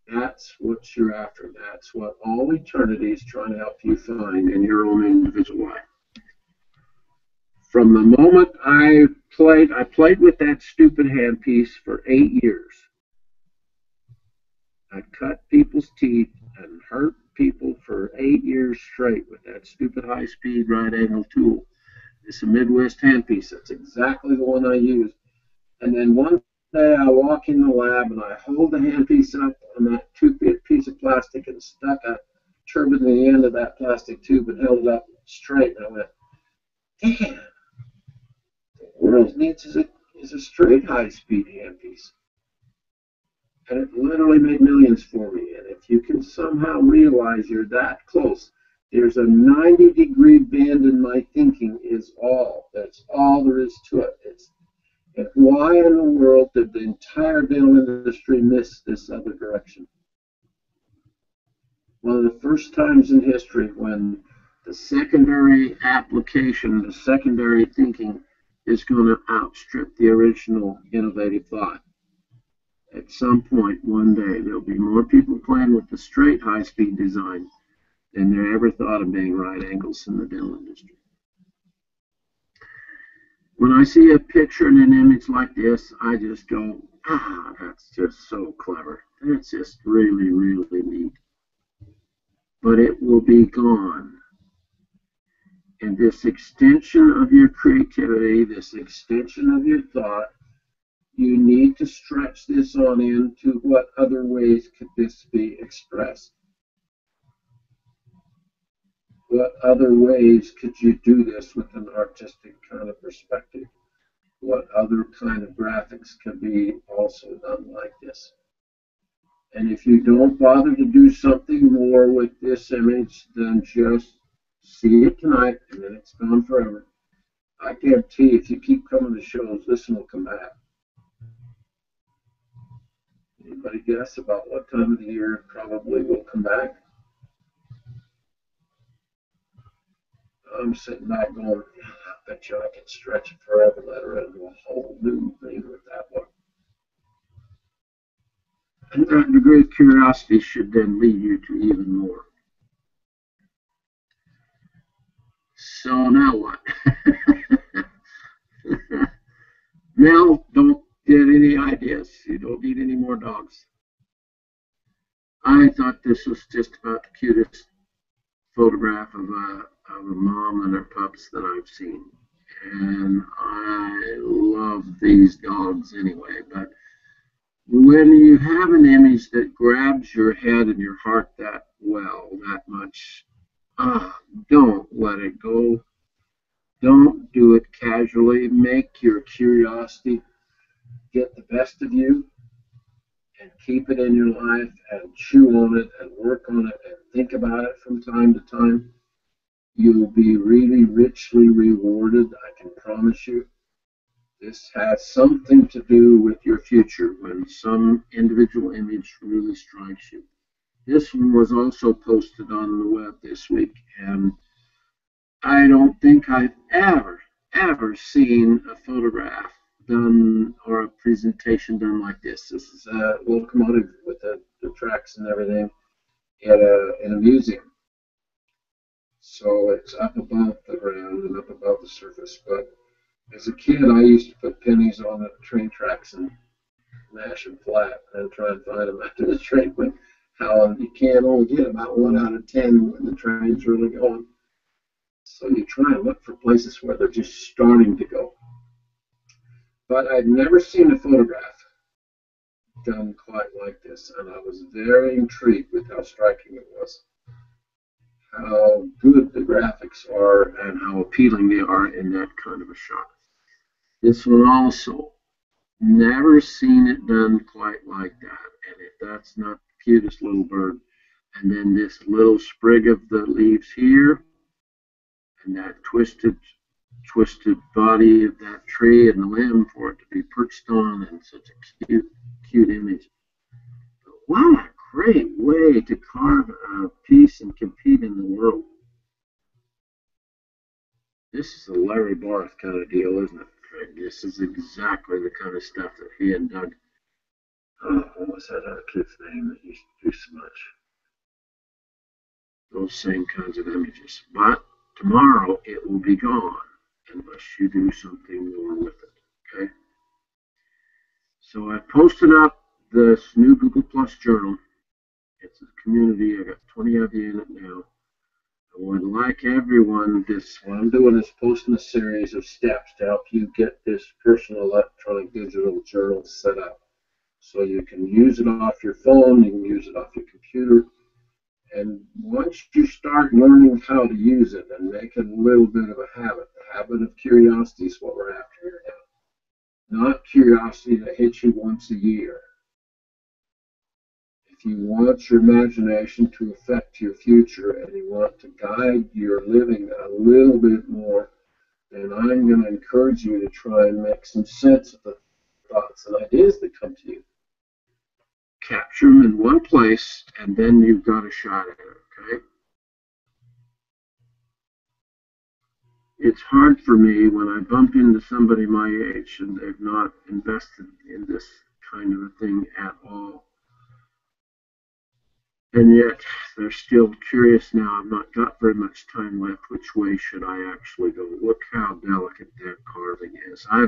that's what you're after. That's what all eternity is trying to help you find in your own individual life. From the moment I played with that stupid handpiece for 8 years. I cut people's teeth and hurt people for 8 years straight with that stupid high-speed right-angle tool. It's a Midwest handpiece. That's exactly the one I use. And then one day I walk in the lab and I hold the handpiece up on that 2-foot piece of plastic and stuck a turbine in the end of that plastic tube and held it up straight. And I went, damn, the world needs is a straight high-speed handpiece. And it literally made millions for me. And if you can somehow realize you're that close, there's a 90-degree bend in my thinking is all. That's all there is to it. And why in the world did the entire dental industry miss this other direction? One of the first times in history when the secondary application, the secondary thinking is going to outstrip the original innovative thought. At some point, one day, there'll be more people playing with the straight high-speed design than there ever thought of being right angles in the dental industry. When I see a picture and an image like this, I just go, that's just so clever. That's just really, really neat. But it will be gone. And this extension of your creativity, this extension of your thought, you need to stretch this on into what other ways could this be expressed? What other ways could you do this with an artistic kind of perspective? What other kind of graphics could be also done like this? And if you don't bother to do something more with this image than just see it tonight and then it's gone forever, I guarantee if you keep coming to shows, this one will come back. Anybody guess about what time of the year it probably will come back? I'm sitting back going, I bet you I can stretch it forever, let her into a whole new thing with that one. And that degree of curiosity should then lead you to even more. So now what? Now, don't get any ideas. You don't need any more dogs. I thought this was just about the cutest photograph of a mom and her pups that I've seen. And I love these dogs anyway. But when you have an image that grabs your head and your heart that well, that much, don't let it go. Don't do it casually. Make your curiosity get the best of you and keep it in your life and chew on it and work on it and think about it from time to time. You'll be really richly rewarded, I can promise you. This has something to do with your future when some individual image really strikes you. This one was also posted on the web this week, and I don't think I've ever seen a photograph done or a presentation done like this. This is a locomotive with the tracks and everything in a museum. So it's up above the ground and up above the surface. But as a kid, I used to put pennies on the train tracks and mash them flat and try and find them after the train went. How you can't only get about 1 out of 10 when the train's really going. So you try and look for places where they're just starting to go. But I'd never seen a photograph done quite like this, and I was very intrigued with how striking it was, how good the graphics are, and how appealing they are in that kind of a shot. This one also, never seen it done quite like that, and if that's not the cutest little bird, and then this little sprig of the leaves here, and that twisted body of that tree and the limb for it to be perched on, and such a cute image. But what a great way to carve a piece and compete in the world. This is a Larry Barth kind of deal, isn't it? This is exactly the kind of stuff that he and Doug, what was that other kid's name that used to do so much? Those same kinds of images. But tomorrow it will be gone unless you do something more with it. Okay? So I posted up this new Google Plus journal. It's a community. I got 20 of you in it now. I would like everyone, what I'm doing is posting a series of steps to help you get this personal electronic digital journal set up. So you can use it off your phone, you can use it off your computer. And once you start learning how to use it and make it a little bit of a habit, the habit of curiosity is what we're after here now. Not curiosity that hits you once a year. If you want your imagination to affect your future and you want to guide your living a little bit more, then I'm going to encourage you to try and make some sense of the thoughts and ideas that come to you. Capture them in one place, and then you've got a shot at it, okay? It's hard for me when I bump into somebody my age and they've not invested in this kind of a thing at all. And yet they're still curious now. I've not got very much time left. Which way should I actually go? Look how delicate that carving is. I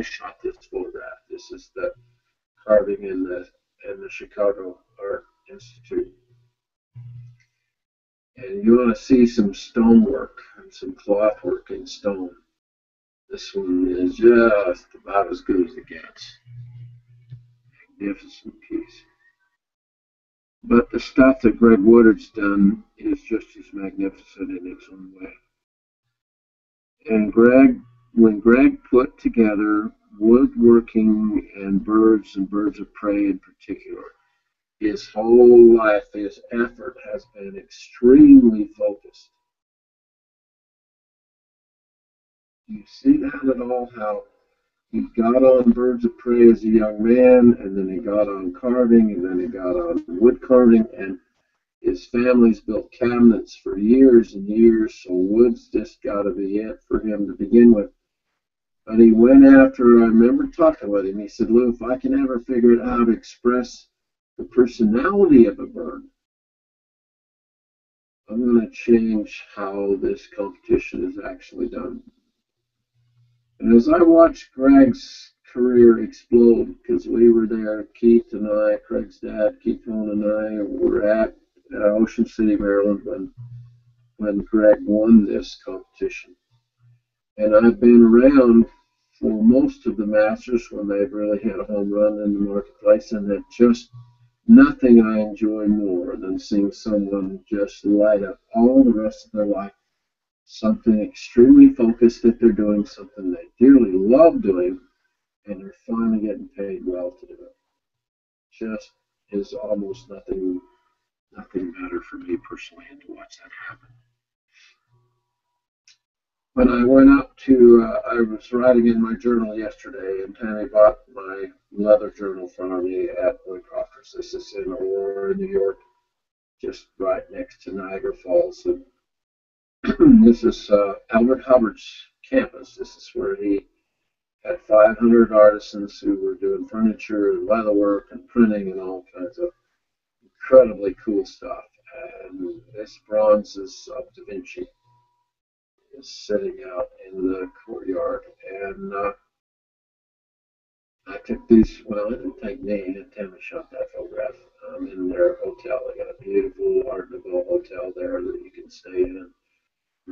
shot this photograph. This is the carving in the Chicago Art Institute. And you want to see some stonework and some cloth work in stone. This one is just about as good as it gets. Magnificent piece. But the stuff that Greg Woodard's done is just as magnificent in its own way. And when Greg put together woodworking and birds of prey in particular, his whole life, his effort has been extremely focused. You see that at all? How he got on birds of prey as a young man, and then he got on carving, and then he got on wood carving, and his family's built cabinets for years and years, so wood's just got to be it for him to begin with. But he went after, I remember talking with him, he said, Lou, if I can ever figure out how to express the personality of a bird, I'm going to change how this competition is actually done. And as I watched Greg's career explode, because we were there, Keith and I, Craig's dad, Keith Cohn and I, were at Ocean City, Maryland, when Greg won this competition. And I've been around for most of the Masters when they've really had a home run in the marketplace, and that just nothing I enjoy more than seeing someone just light up all the rest of their life, something extremely focused that they're doing, something they dearly love doing, and they're finally getting paid well to do it. Just is almost nothing better for me personally than to watch that happen. When I went up I was writing in my journal yesterday, and Tammy bought my leather journal from me at Woodcrofters. This is in Aurora, New York, just right next to Niagara Falls. And this is Albert Hubbard's campus. This is where he had 500 artisans who were doing furniture and leatherwork and printing and all kinds of incredibly cool stuff. And this bronze is of Da Vinci, is sitting out in the courtyard. And I took these, well, it didn't take me, and Tammy shot that photograph in their hotel. They got a beautiful Art Nouveau hotel there that you can stay in.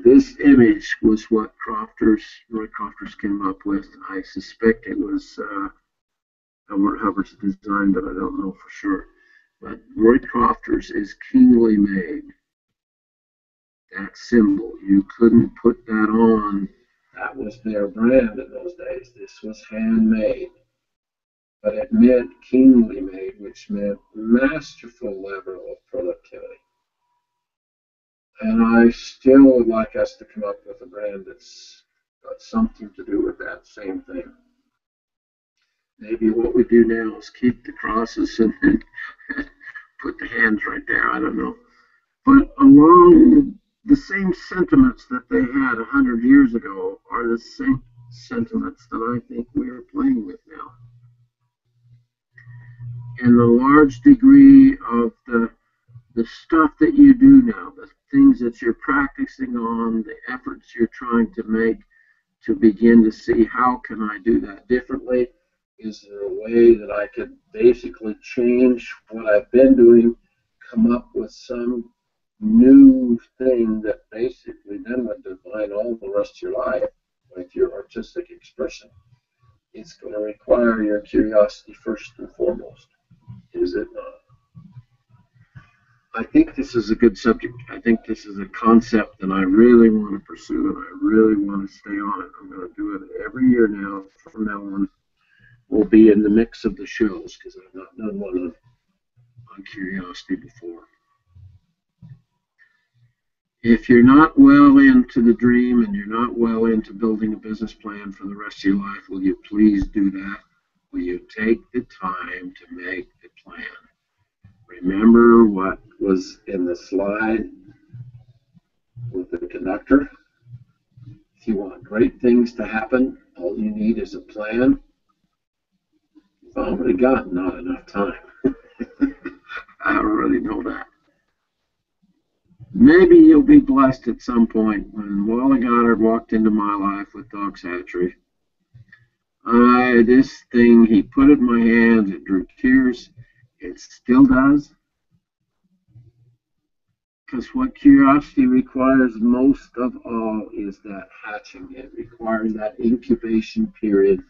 This image was what Roy Crofters came up with. I suspect it was Albert Hubbard's design, but I don't know for sure. But Roy Crofters is keenly made. That symbol, you couldn't put that on. That was their brand in those days. This was handmade. But it meant keenly made, which meant masterful level of productivity. And I still would like us to come up with a brand that's got something to do with that same thing. Maybe what we do now is keep the crosses and put the hands right there. I don't know. But along the same sentiments that they had 100 years ago are the same sentiments that I think we are playing with now. And the large degree of the stuff that you do now, the things that you're practicing on, the efforts you're trying to make to begin to see how can I do that differently? Is there a way that I could basically change what I've been doing, come up with some new thing that basically then would define all the rest of your life with your artistic expression. It's going to require your curiosity first and foremost, is it not? I think this is a good subject. I think this is a concept that I really want to pursue and I really want to stay on it. I'm going to do it every year now. From now on, we'll be in the mix of the shows because I've not done one on curiosity before. If you're not well into the dream and you're not well into building a business plan for the rest of your life, will you please do that? Will you take the time to make the plan? Remember what was in the slide with the conductor? If you want great things to happen, all you need is a plan. You've already got not enough time. I already know that. Maybe you'll be blessed at some point. When Wally Goddard walked into my life with Dog's Hatchery, this thing, he put it in my hands, it drew tears. It still does. Because what curiosity requires most of all is that hatching. It requires that incubation period,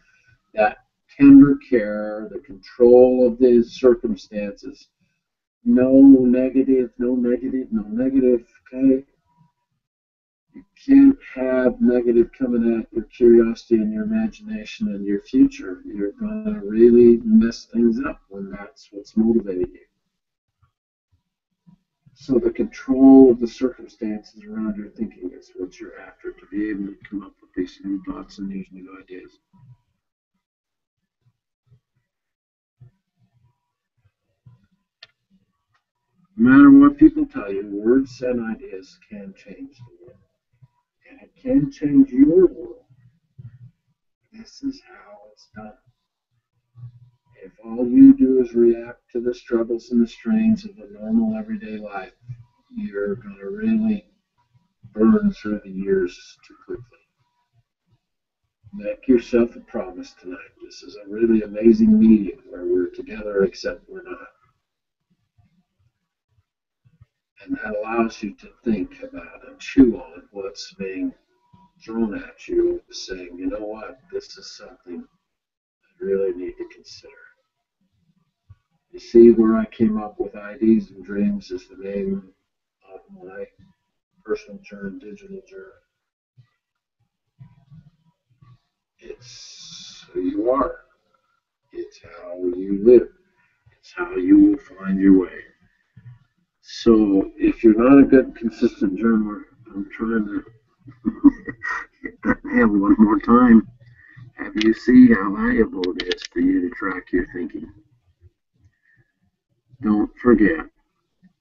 that tender care, the control of the circumstances. No negative, no negative, no negative, okay? You can't have negative coming at your curiosity and your imagination and your future. You're going to really mess things up when that's what's motivating you. So the control of the circumstances around your thinking is what you're after, to be able to come up with these new thoughts and these new ideas. No matter what people tell you, words and ideas can change the world. And it can change your world. This is how it's done. If all you do is react to the struggles and the strains of a normal everyday life, you're going to really burn through the years too quickly. Make yourself a promise tonight. This is a really amazing meeting where we're together except we're not. And that allows you to think about and chew on what's being thrown at you, saying, you know what, this is something I really need to consider. You see where I came up with ideas and dreams is the name of my personal journal, digital journal. It's who you are. It's how you live. It's how you will find your way. So if you're not a good, consistent journaler, I'm trying to have one more time. Have you see how valuable it is for you to track your thinking? Don't forget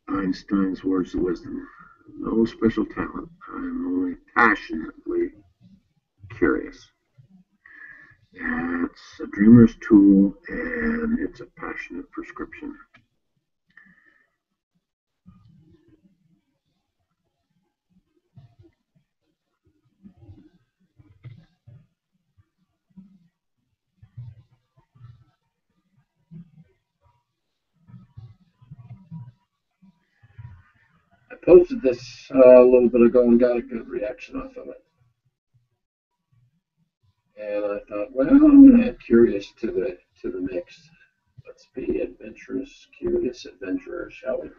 Einstein's words of wisdom. No special talent. I'm only passionately curious. It's a dreamer's tool and it's a passionate prescription. I posted this a little bit ago and got a good reaction off of it. And I thought, well, I'm going to add curious to the mix. Let's be adventurous, curious adventurers, shall we?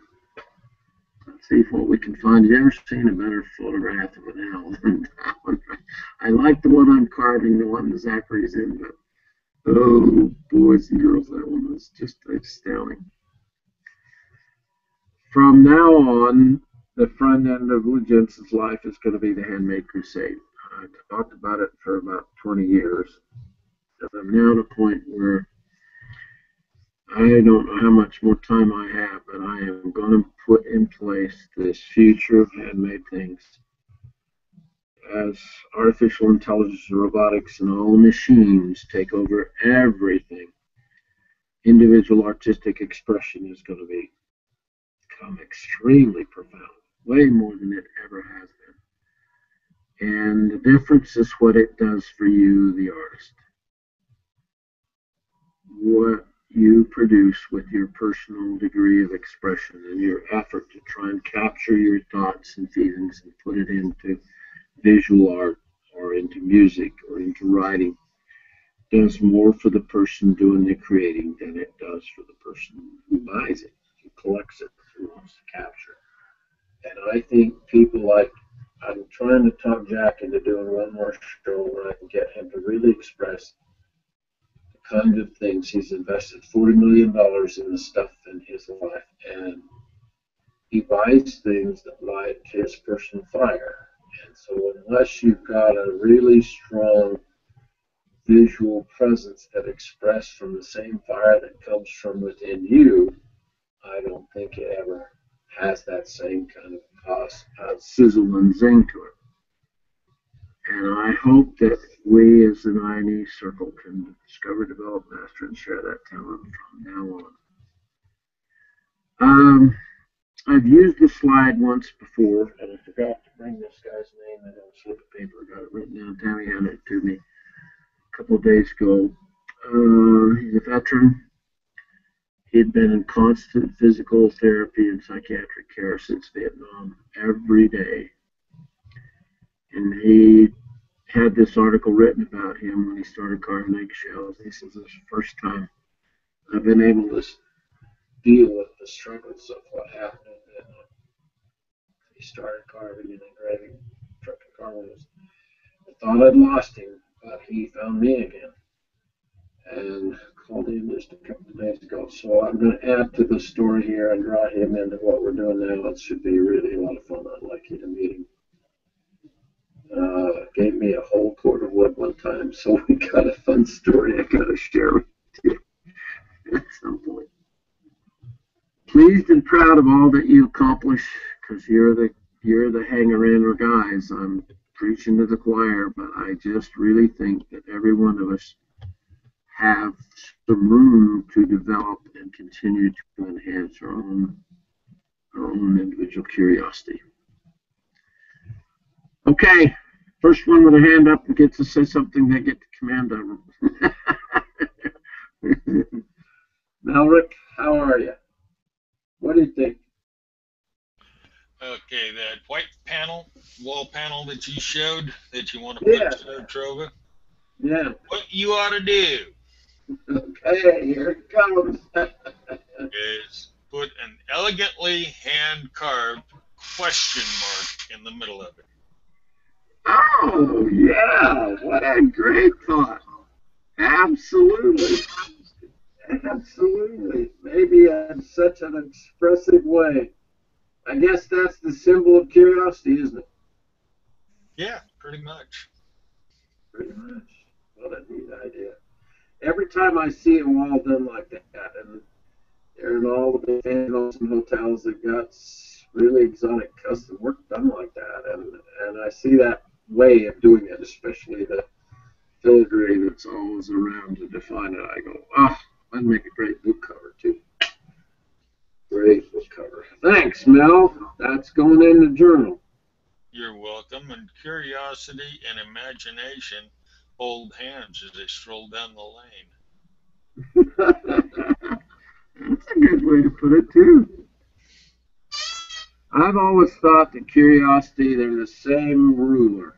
Let's see what we can find. Have you ever seen a better photograph of an owl than that one? I like the one I'm carving, the one that Zachary's in, but oh, boys and girls, that one was just astounding. From now on, the front end of Jensen's life is going to be the Handmade Crusade. I talked about it for about 20 years. I'm now at a point where I don't know how much more time I have, but I am going to put in place this future of handmade things. As artificial intelligence and robotics and all machines take over everything, individual artistic expression is going to become extremely profound, way more than it ever has been. And the difference is what it does for you, the artist. What you produce with your personal degree of expression and your effort to try and capture your thoughts and feelings and put it into visual art or into music or into writing does more for the person doing the creating than it does for the person who buys it, who collects it, who wants to capture it. And I think people like, I'm trying to talk Jack into doing one more show where I can get him to really express the kind of things he's invested $40 million in the stuff in his life, and he buys things that light his personal fire. And so unless you've got a really strong visual presence that express from the same fire that comes from within you, I don't think it ever has that same kind of sizzle and zing to it. And I hope that we as an INE circle can discover, develop, master, and share that talent from now on. I've used this slide once before, and I forgot to bring this guy's name in on a slip of paper. I got it written down. Tammy handed it to me a couple of days ago. He's a veteran. He'd been in constant physical therapy and psychiatric care since Vietnam every day. And he had this article written about him when he started carving eggshells. He says, "This is the first time I've been able to deal with the struggles of what happened in Vietnam." He started carving and engraving truck and car windows. I thought I'd lost him, but he found me again and called him just a couple of days ago. So I'm going to add to the story here and draw him into what we're doing now. It should be really a lot of fun. I'd like you to meet him. Gave me a whole cord of wood one time, so we got a fun story I got to share with you at some point. Pleased and proud of all that you accomplish, because you're the hanger-in guys. I'm preaching to the choir, but I just really think that every one of us have some room to develop and continue to enhance our own individual curiosity. Okay, first one with a hand up and gets to say something, they get to command of them. Now, Rick, how are you? What do you think? Okay, that white wall panel that you showed, that you want to put Saratoga. Yeah. What you ought to do Okay, here it comes. is put an elegantly hand-carved question mark in the middle of it. Oh, yeah. What a great thought. Absolutely. Absolutely. Maybe in such an expressive way. I guess that's the symbol of curiosity, isn't it? Yeah, pretty much. Pretty much. What a neat idea. Every time I see a wall done like that, and they're in all the big and hotels that got really exotic custom work done like that, and I see that way of doing it, especially the filigree that's always around to define it. I go, oh, that'd make a great book cover too. Great book cover. Thanks, Mel. That's going in the journal. You're welcome. And curiosity and imagination hold hands as they stroll down the lane. That's a good way to put it too. I've always thought that curiosity, they're the same ruler.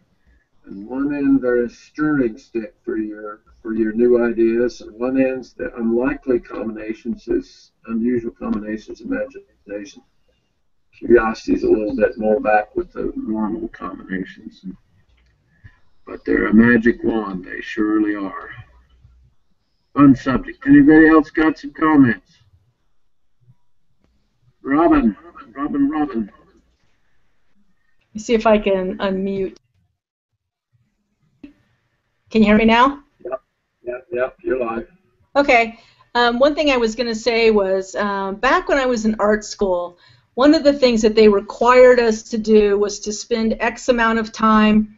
And one end they're a stirring stick for your new ideas, and one end's the unlikely combinations, is unusual combinations, imagination. Curiosity's a little bit more back with the normal combinations. But they're a magic wand, they surely are. Fun subject. Anybody else got some comments? Robin. Let me see if I can unmute. Can you hear me now? Yep, you're live. Okay. One thing I was going to say was back when I was in art school, one of the things that they required us to do was to spend X amount of time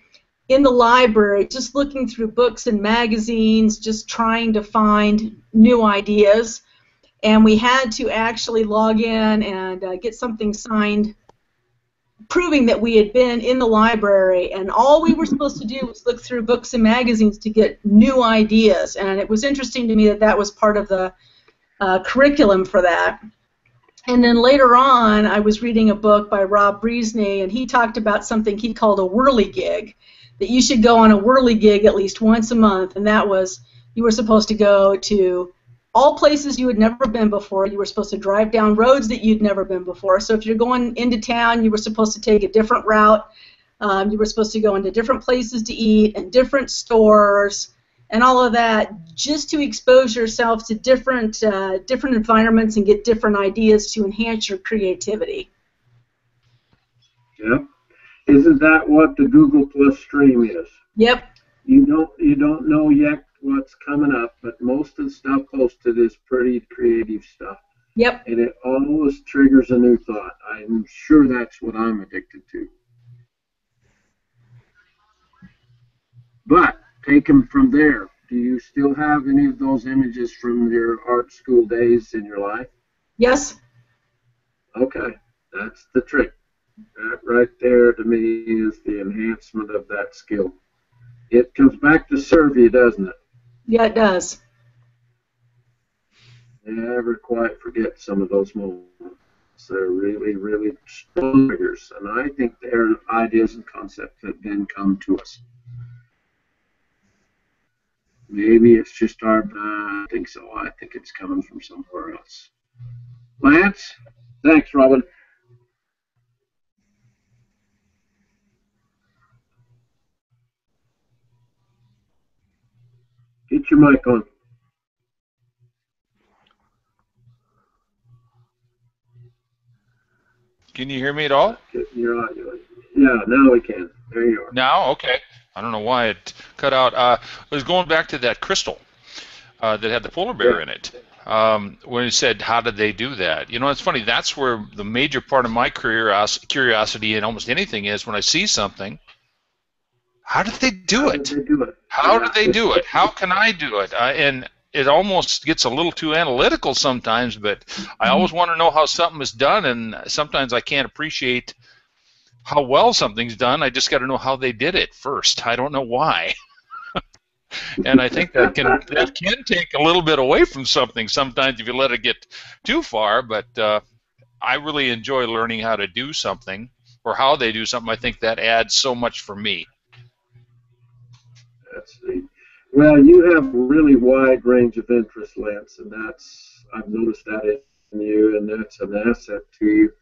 in the library just looking through books and magazines, just trying to find new ideas. And we had to actually log in and get something signed proving that we had been in the library, and all we were supposed to do was look through books and magazines to get new ideas. And it was interesting to me that that was part of the curriculum for that. And then later on, I was reading a book by Rob Breesney, and he talked about something he called a whirligig, that you should go on a whirligig at least once a month, and that was you were supposed to go to all places you had never been before. You were supposed to drive down roads that you'd never been before. So if you're going into town, you were supposed to take a different route. You were supposed to go into different places to eat and different stores and all of that, just to expose yourself to different environments and get different ideas to enhance your creativity. Yeah. Isn't that what the Google Plus stream is? Yep. You don't know yet what's coming up, but most of the stuff posted is pretty creative stuff. Yep. And it always triggers a new thought. I'm sure that's what I'm addicted to. But take them from there. Do you still have any of those images from your art school days in your life? Yes. Okay, that's the trick. That right there to me is the enhancement of that skill. It comes back to serve you, doesn't it? Yeah, it does. Never quite forget some of those moments. They're really, really strong triggers, and I think they're ideas and concepts that then come to us. Maybe it's just our, I think so. I think it's coming from somewhere else. Lance? Thanks, Robin. Get your mic on. Can you hear me at all? Getting your audio. Yeah, now we can. There you are. Now? Okay. I don't know why it cut out. I was going back to that crystal that had the polar bear in it. When you said, how did they do that? You know, it's funny. That's where the major part of my curiosity in almost anything is when I see something. How did they do it? How did they do it? How can I do it? And it almost gets a little too analytical sometimes, but I always want to know how something is done, and sometimes I can't appreciate how well something's done. I just got to know how they did it first. I don't know why. And I think that can take a little bit away from something sometimes if you let it get too far, but I really enjoy learning how to do something or how they do something. I think that adds so much for me. That's neat. Well, you have a really wide range of interests, Lance, and I've noticed that in you, and that's an asset to you.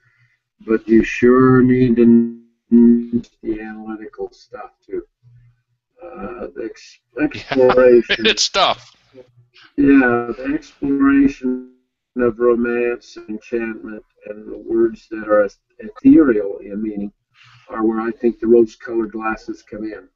But you sure need to use the analytical stuff too. The exploration. It's tough. Yeah, the exploration of romance and enchantment and the words that are ethereal in meaning are where I think the rose-colored glasses come in.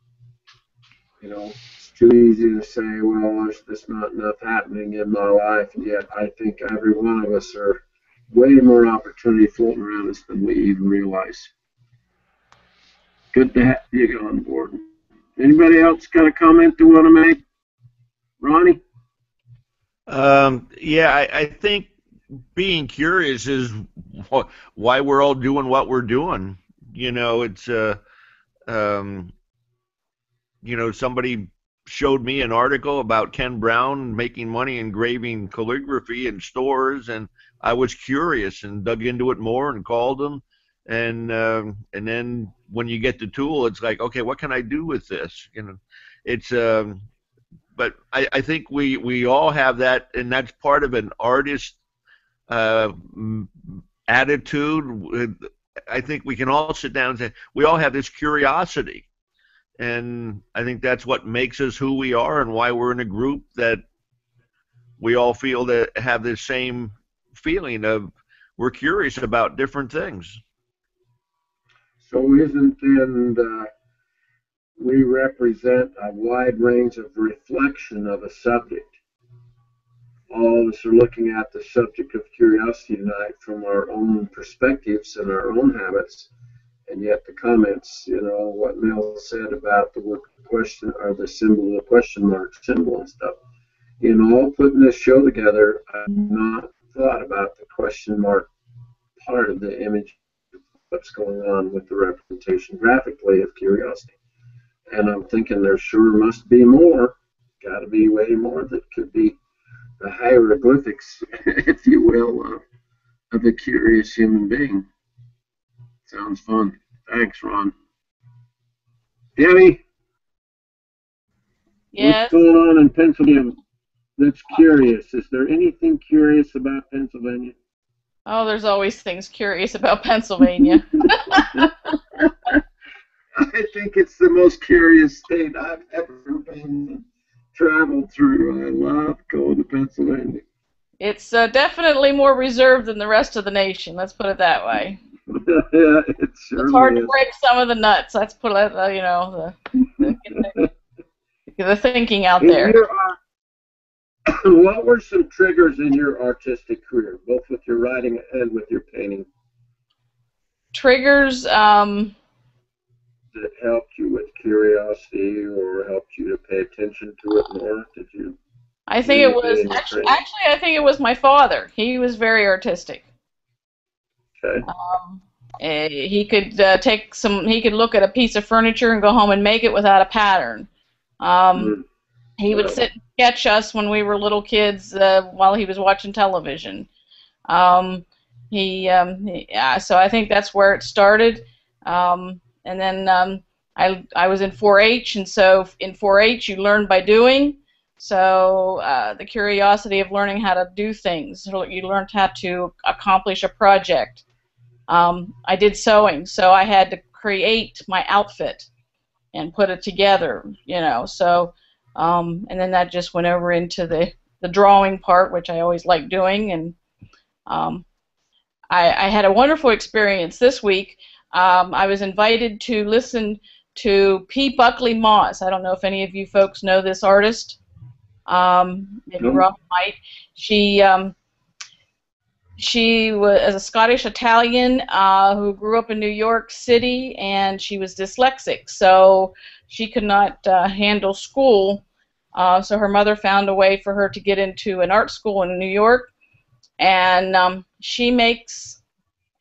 You know, it's too easy to say, well, there's just not enough happening in my life, and yet I think every one of us are way more opportunity floating around us than we even realize. Good to have you on board. Anybody else got a comment they want to make? Ronnie? Yeah, I think being curious is why we're all doing what we're doing. You know, it's you know, somebody showed me an article about Ken Brown making money engraving calligraphy in stores, and I was curious and dug into it more and called him. And then when you get the tool, it's like, okay, what can I do with this? You know, it's but I think we all have that, and that's part of an artist attitude. I think we can all sit down and say we all have this curiosity. And I think that's what makes us who we are and why we're in a group that we all feel that have this same feeling of we're curious about different things. So isn't then we represent a wide range of reflection of a subject. All of us are looking at the subject of curiosity tonight from our own perspectives and our own habits. And yet the comments, you know, what Mel said about the word question or the symbol, the question mark symbol and stuff, you know, putting this show together, I've not thought about the question mark part of the image, what's going on with the representation graphically of curiosity. And I'm thinking there sure must be more, got to be way more that could be the hieroglyphics, if you will, of a curious human being. Sounds fun. Thanks, Ron. Danny, what's Yes. going on in Pennsylvania that's curious? Is there anything curious about Pennsylvania? Oh, there's always things curious about Pennsylvania. I think it's the most curious state I've ever been traveled through. I love going to Pennsylvania. It's definitely more reserved than the rest of the nation. Let's put it that way. Yeah, it It's hard certainly to is. break some of the nuts. Let's put it, the thinking out In there. your, what were some triggers in your artistic career, both with your writing and with your painting, Triggers. that helped you with curiosity or helped you to pay attention to it more? Did you I do think it was anything in actually. training? I think it was my father. He was very artistic. Okay. He could take some. He could look at a piece of furniture and go home and make it without a pattern. Mm. He would sit and sketch us when we were little kids while he was watching television. So I think that's where it started. And then I was in 4-H, and so in 4-H you learn by doing. So the curiosity of learning how to do things. You learned how to accomplish a project. I did sewing, so I had to create my outfit and put it together, So, and then that just went over into the drawing part, which I always like doing. And I had a wonderful experience this week. I was invited to listen to P. Buckley Moss. I don't know if any of you folks know this artist. Maybe Rob might. She was a Scottish Italian who grew up in New York City, and she was dyslexic, so she could not handle school. So her mother found a way for her to get into an art school in New York, and she makes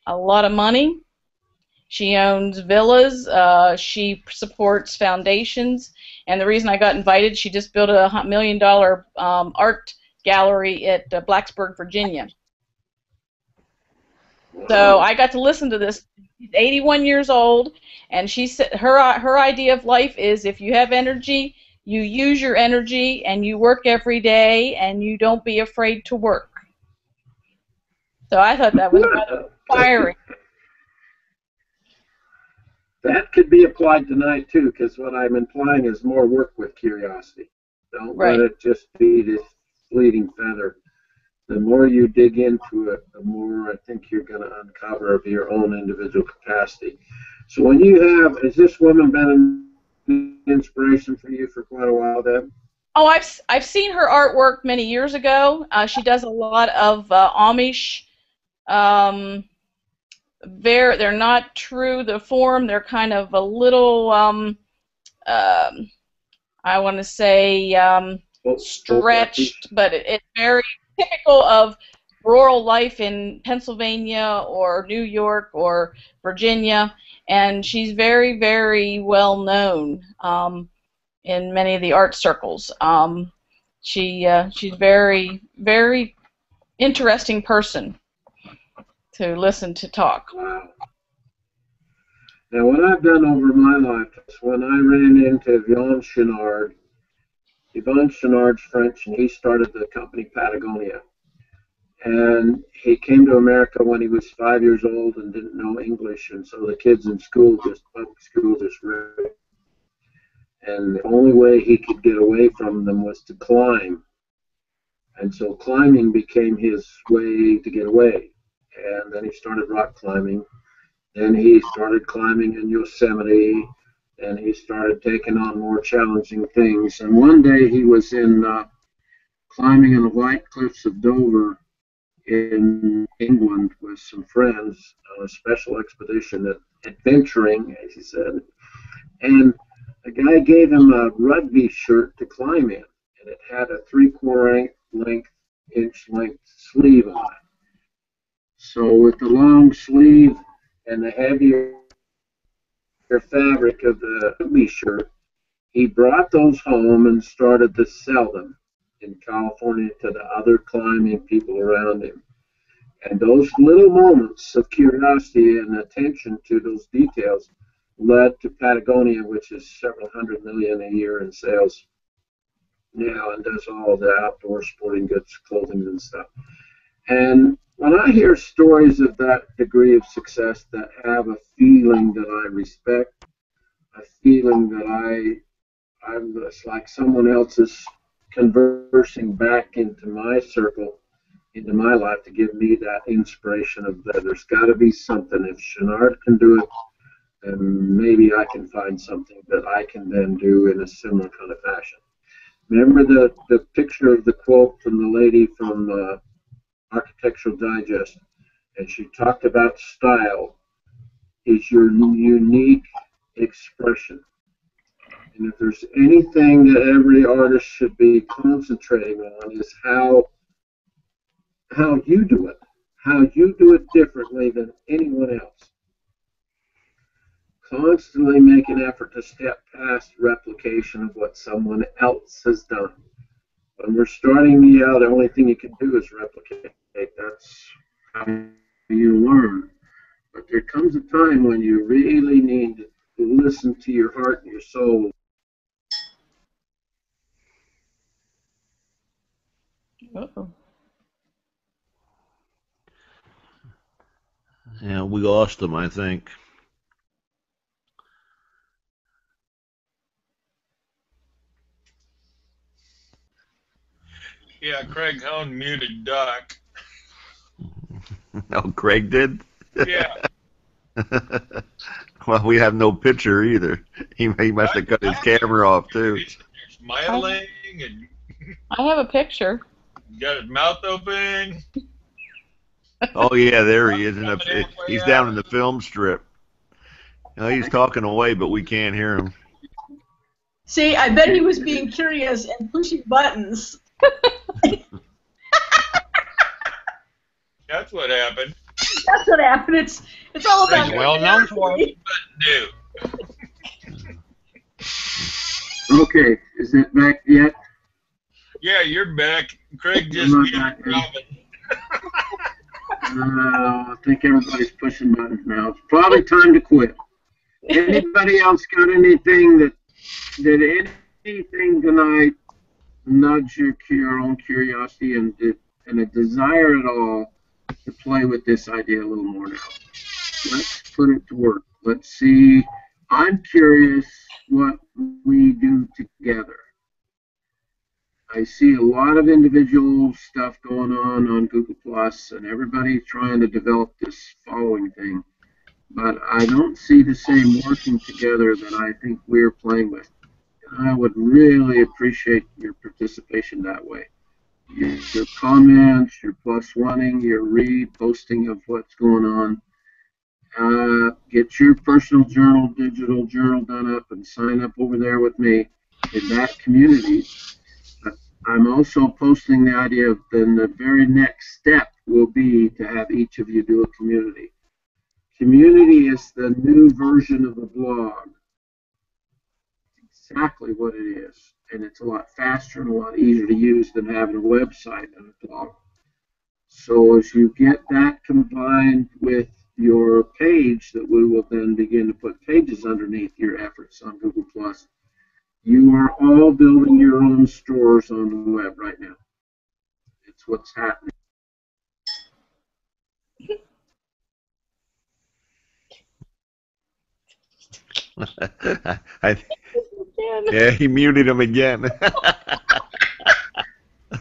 a lot of money. She owns villas. She supports foundations, and the reason I got invited, she just built a $1 million art gallery at Blacksburg, Virginia. So I got to listen to this. She's 81 years old, and she said her idea of life is if you have energy, you use your energy, and you work every day, and you don't be afraid to work. So I thought that was rather inspiring. That could be applied tonight too, because what I'm implying is more work with curiosity. Don't Right. let it just be this fleeting feather. The more you dig into it, the more I think you're going to uncover of your own individual capacity. So when you has this woman been an inspiration for you for quite a while, Deb? Oh, I've seen her artwork many years ago. She does a lot of Amish. They're not true to form. They're kind of a little I want to say stretched, but it's very typical of rural life in Pennsylvania or New York or Virginia, and she's very, very well known in many of the art circles. She's very, very interesting person to listen to talk. Wow. Now, what I've done over my life is when I ran into Yvon Chouinard's French, and he started the company Patagonia. And he came to America when he was 5 years old and didn't know English, and so the kids in public school just read. And the only way he could get away from them was to climb. And so climbing became his way to get away. And then he started rock climbing. Then he started climbing in Yosemite, and he started taking on more challenging things. And one day he was climbing in the White Cliffs of Dover in England with some friends on a special expedition, adventuring, as he said. And a guy gave him a rugby shirt to climb in, and it had a 3/4 inch length sleeve on it. So with the long sleeve and the heavier fabric of the rugby shirt, he brought those home and started to sell them in California to the other climbing people around him. And those little moments of curiosity and attention to those details led to Patagonia, which is several hundred million a year in sales now and does all the outdoor sporting goods, clothing and stuff. And when I hear stories of that degree of success that have a feeling that I respect, a feeling that I'm just like someone else is conversing back into my circle, into my life to give me that inspiration of that there's got to be something. If Chenard can do it, then maybe I can find something that I can then do in a similar kind of fashion. Remember the picture of the quote from the lady from Architectural Digest, and she talked about style is your unique expression. And if there's anything that every artist should be concentrating on is how you do it, how you do it differently than anyone else. Constantly make an effort to step past replication of what someone else has done. When we're starting out, the only thing you can do is replicate. That's how you learn. But there comes a time when you really need to listen to your heart and your soul. Uh-oh. Yeah, we lost him, I think. Yeah, Craig Hone muted Doc. Oh, Craig did? Yeah. Well, we have no picture either. He must have cut his camera off, too. He's smiling and I have a picture. got his mouth open. Oh, yeah, there he is. He's down in the film strip. He's talking away, but we can't hear him. See, I bet he was being curious and pushing buttons. That's what happened. That's what happened. It's all about He's well known for it. New. Okay, is it back yet? Yeah, you're back. Craig just I'm not muted back. Robin. I think everybody's pushing buttons now. It's probably time to quit. Anybody else got anything did anything tonight nudge your own curiosity and a desire at all to play with this idea a little more now? Let's put it to work. Let's see. I'm curious what we do together. I see a lot of individual stuff going on Google Plus, and everybody trying to develop this following thing. But I don't see the same working together that I think we're playing with. And I would really appreciate your participation that way. Your comments, your plus wanting, your reposting of what's going on. Get your personal journal, digital journal done up and sign up over there with me in that community. I'm also posting the idea of then the very next step will be to have each of you do a community. Community is the new version of a blog. It's exactly what it is. And it's a lot faster and a lot easier to use than having a website and a blog. So as you get that combined with your page that we will then begin to put pages underneath your efforts on Google+, you are all building your own stores on the web right now. It's what's happening. Yeah, he muted him again.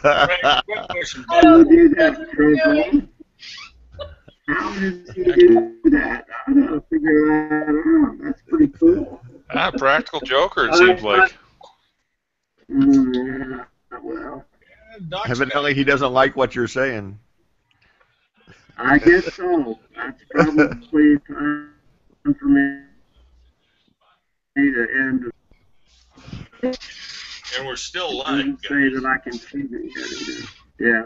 Right, quick question. How do you do that, Craig? How does he do that? I gotta figure that out. That's pretty cool. Practical joker, it seems like. Yeah, well, Doc's Evidently, he doesn't like what you're saying. I guess so. That's probably time for me to end. and we're still It live, doesn't say guys. that I can see it. Yeah.